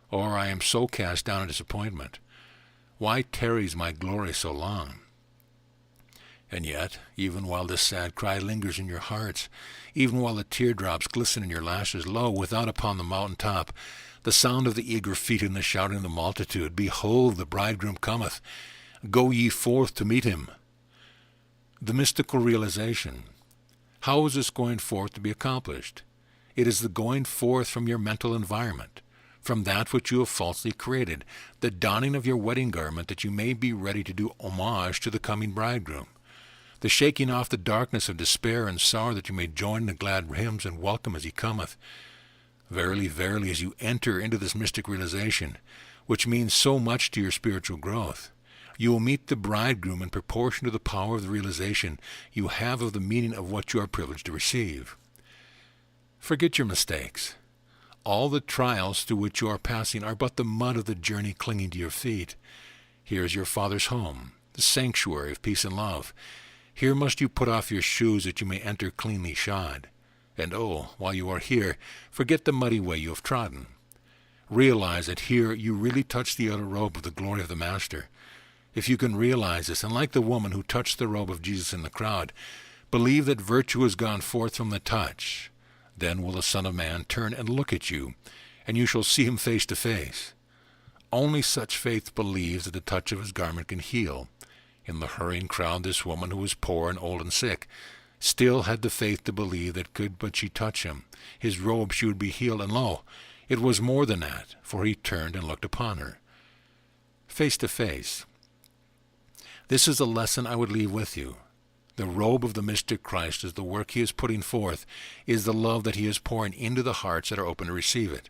or I am so cast down in disappointment. Why tarries my glory so long? And yet, even while this sad cry lingers in your hearts, even while the teardrops glisten in your lashes, lo, without upon the mountain top, the sound of the eager feet and the shouting of the multitude, "Behold, the bridegroom cometh. Go ye forth to meet him." The mystical realization. How is this going forth to be accomplished? It is the going forth from your mental environment, from that which you have falsely created, the donning of your wedding garment, that you may be ready to do homage to the coming bridegroom, the shaking off the darkness of despair and sorrow, that you may join in the glad hymns and welcome as he cometh. Verily, verily, as you enter into this mystic realization, which means so much to your spiritual growth, you will meet the bridegroom in proportion to the power of the realization you have of the meaning of what you are privileged to receive. Forget your mistakes. All the trials through which you are passing are but the mud of the journey clinging to your feet. Here is your Father's home, the sanctuary of peace and love. Here must you put off your shoes that you may enter cleanly shod. And while you are here, forget the muddy way you have trodden. Realize that here you really touch the outer robe of the glory of the Master. If you can realize this, and like the woman who touched the robe of Jesus in the crowd, believe that virtue has gone forth from the touch, then will the Son of Man turn and look at you, and you shall see him face to face. Only such faith believes that the touch of his garment can heal. In the hurrying crowd, this woman, who was poor and old and sick, still had the faith to believe that could but she touch him, his robe, she would be healed, and lo, it was more than that, for he turned and looked upon her. Face to face. This is a lesson I would leave with you. The robe of the mystic Christ is the work he is putting forth, is the love that he is pouring into the hearts that are open to receive it,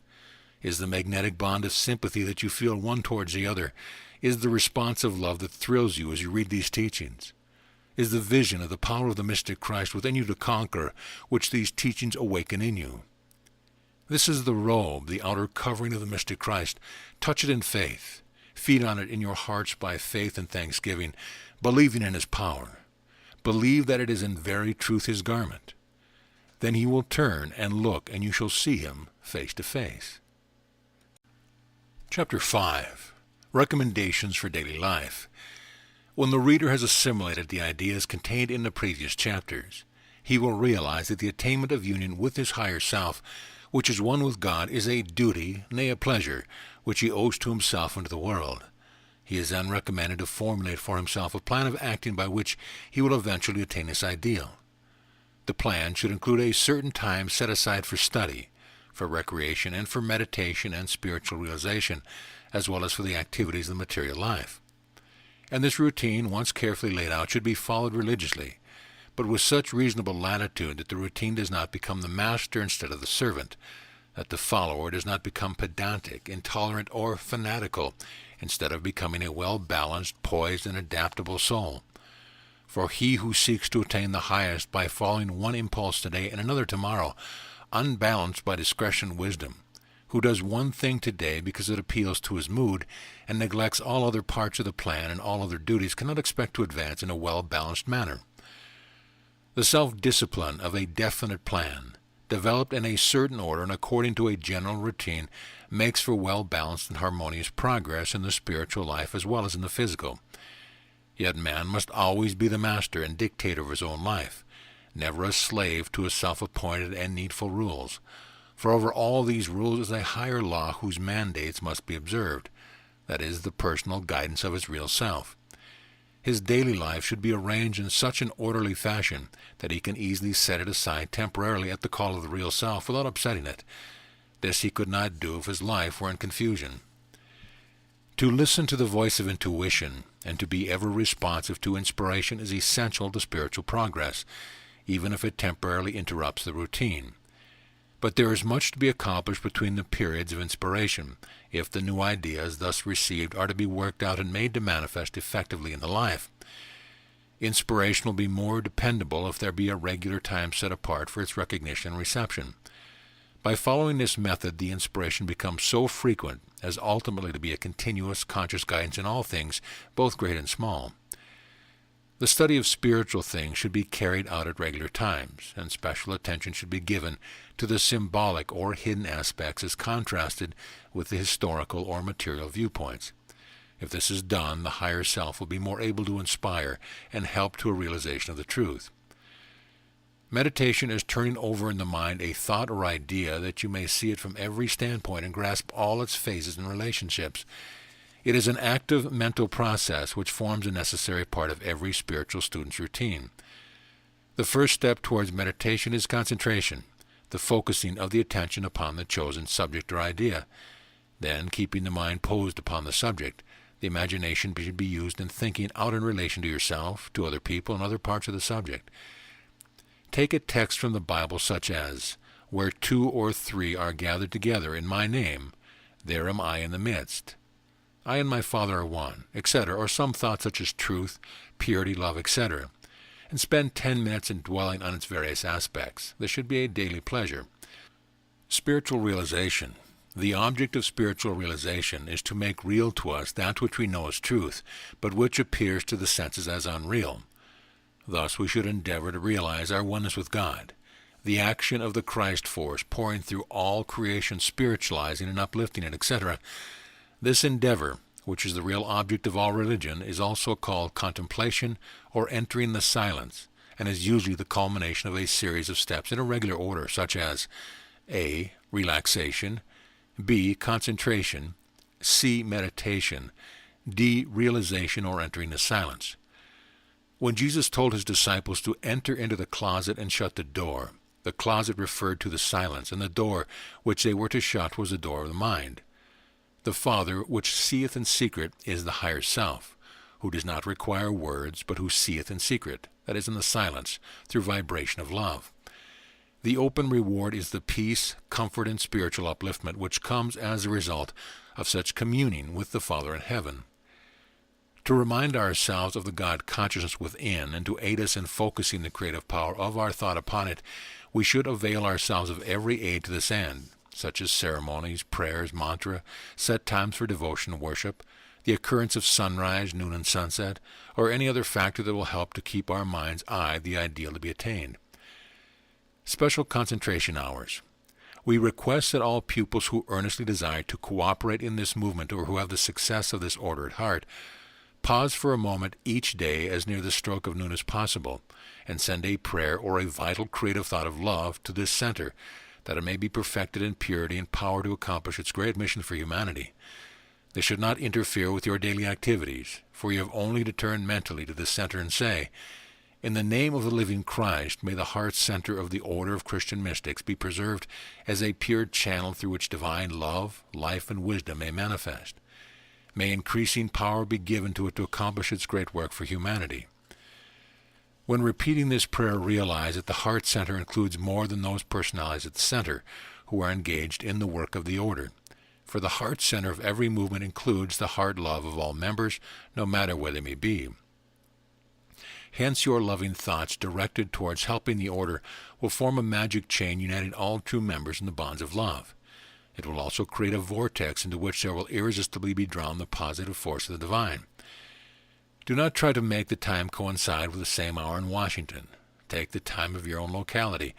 is the magnetic bond of sympathy that you feel one towards the other, is the responsive love that thrills you as you read these teachings, is the vision of the power of the mystic Christ within you to conquer, which these teachings awaken in you. This is the robe, the outer covering of the mystic Christ. Touch it in faith. Feed on it in your hearts by faith and thanksgiving, believing in his power. Believe that it is in very truth his garment. Then he will turn and look, and you shall see him face to face. Chapter 5. Recommendations for Daily Life. When the reader has assimilated the ideas contained in the previous chapters, he will realize that the attainment of union with his higher self, which is one with God, is a duty, nay, a pleasure, which he owes to himself and to the world. He is then recommended to formulate for himself a plan of acting by which he will eventually attain this ideal. The plan should include a certain time set aside for study, for recreation, and for meditation and spiritual realization, as well as for the activities of the material life. And this routine, once carefully laid out, should be followed religiously, but with such reasonable latitude that the routine does not become the master instead of the servant, that the follower does not become pedantic, intolerant, or fanatical, instead of becoming a well-balanced, poised, and adaptable soul. For he who seeks to attain the highest by following one impulse today and another tomorrow, unbalanced by discretion and wisdom, who does one thing today because it appeals to his mood and neglects all other parts of the plan and all other duties, cannot expect to advance in a well-balanced manner. The self-discipline of a definite plan, developed in a certain order and according to a general routine, makes for well-balanced and harmonious progress in the spiritual life as well as in the physical. Yet man must always be the master and dictator of his own life, never a slave to his self-appointed and needful rules. For over all these rules is a higher law whose mandates must be observed, that is, the personal guidance of his real self. His daily life should be arranged in such an orderly fashion that he can easily set it aside temporarily at the call of the real self without upsetting it. This he could not do if his life were in confusion. To listen to the voice of intuition and to be ever responsive to inspiration is essential to spiritual progress, even if it temporarily interrupts the routine. But there is much to be accomplished between the periods of inspiration, if the new ideas thus received are to be worked out and made to manifest effectively in the life. Inspiration will be more dependable if there be a regular time set apart for its recognition and reception. By following this method, the inspiration becomes so frequent as ultimately to be a continuous conscious guidance in all things, both great and small. The study of spiritual things should be carried out at regular times, and special attention should be given to the symbolic or hidden aspects as contrasted with the historical or material viewpoints. If this is done, the higher self will be more able to inspire and help to a realization of the truth. Meditation is turning over in the mind a thought or idea that you may see it from every standpoint and grasp all its phases and relationships. It is an active mental process which forms a necessary part of every spiritual student's routine. The first step towards meditation is concentration, the focusing of the attention upon the chosen subject or idea. Then, keeping the mind posed upon the subject, the imagination should be used in thinking out in relation to yourself, to other people, and other parts of the subject. Take a text from the Bible such as, "Where 2 or 3 are gathered together in my name, there am I in the midst. I and my Father are one," etc., or some thought such as truth, purity, love, etc., and spend 10 minutes in dwelling on its various aspects. This should be a daily pleasure. Spiritual realization. The object of spiritual realization is to make real to us that which we know as truth, but which appears to the senses as unreal. Thus we should endeavor to realize our oneness with God, the action of the Christ force pouring through all creation, spiritualizing and uplifting it, etc. This endeavor, which is the real object of all religion, is also called contemplation or entering the silence, and is usually the culmination of a series of steps in a regular order, such as A. Relaxation, B. Concentration, C. Meditation, D. Realization or entering the silence. When Jesus told his disciples to enter into the closet and shut the door, the closet referred to the silence, and the door which they were to shut was the door of the mind. The Father, which seeth in secret, is the higher self, who does not require words, but who seeth in secret, that is, in the silence, through vibration of love. The open reward is the peace, comfort, and spiritual upliftment which comes as a result of such communing with the Father in heaven. To remind ourselves of the God consciousness within and to aid us in focusing the creative power of our thought upon it, we should avail ourselves of every aid to this end, such as ceremonies, prayers, mantra, set times for devotion and worship, the occurrence of sunrise, noon, and sunset, or any other factor that will help to keep our mind's eye the ideal to be attained. Special concentration hours. We request that all pupils who earnestly desire to cooperate in this movement or who have the success of this order at heart pause for a moment each day as near the stroke of noon as possible and send a prayer or a vital creative thought of love to this center, that it may be perfected in purity and power to accomplish its great mission for humanity. They should not interfere with your daily activities, for you have only to turn mentally to this center and say, "In the name of the living Christ, may the heart center of the order of Christian mystics be preserved as a pure channel through which divine love, life, and wisdom may manifest. May increasing power be given to it to accomplish its great work for humanity." When repeating this prayer, realize that the heart center includes more than those personalities at the center who are engaged in the work of the order. For the heart center of every movement includes the heart love of all members, no matter where they may be. Hence your loving thoughts directed towards helping the order will form a magic chain uniting all true members in the bonds of love. It will also create a vortex into which there will irresistibly be drawn the positive force of the divine. Do not try to make the time coincide with the same hour in Washington. Take the time of your own locality,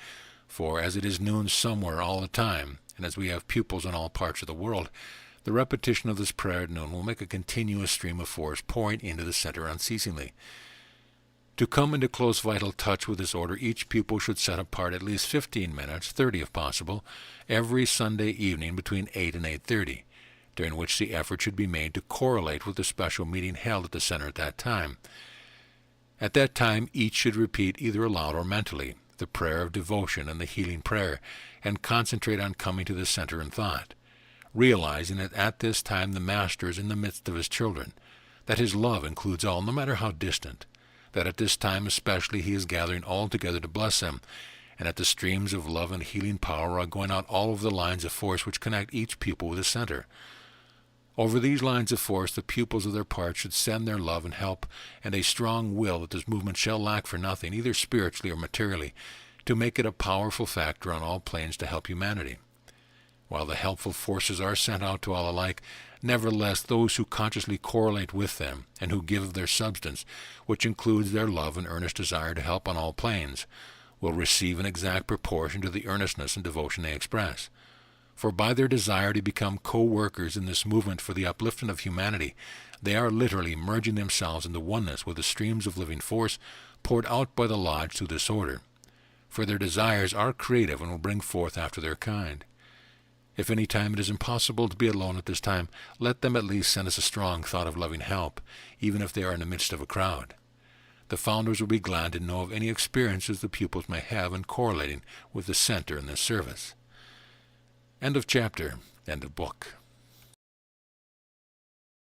for as it is noon somewhere all the time, and as we have pupils in all parts of the world, the repetition of this prayer at noon will make a continuous stream of force pouring into the center unceasingly. To come into close vital touch with this order, each pupil should set apart at least 15 minutes, 30 if possible, every Sunday evening between 8 and 8:30, during which the effort should be made to correlate with the special meeting held at the center at that time. At that time, each should repeat either aloud or mentally the prayer of devotion and the healing prayer, and concentrate on coming to the center in thought, realizing that at this time the Master is in the midst of his children, that his love includes all, no matter how distant, that at this time especially he is gathering all together to bless them, and that the streams of love and healing power are going out all over the lines of force which connect each pupil with the center. Over these lines of force, the pupils of their part should send their love and help and a strong will that this movement shall lack for nothing, either spiritually or materially, to make it a powerful factor on all planes to help humanity. While the helpful forces are sent out to all alike, nevertheless those who consciously correlate with them and who give of their substance, which includes their love and earnest desire to help on all planes, will receive an exact proportion to the earnestness and devotion they express. For by their desire to become co-workers in this movement for the upliftment of humanity, they are literally merging themselves into oneness with the streams of living force poured out by the Lodge through this order. For their desires are creative and will bring forth after their kind. If any time it is impossible to be alone at this time, let them at least send us a strong thought of loving help, even if they are in the midst of a crowd. The founders will be glad to know of any experiences the pupils may have in correlating with the center in this service. End of chapter. End of book.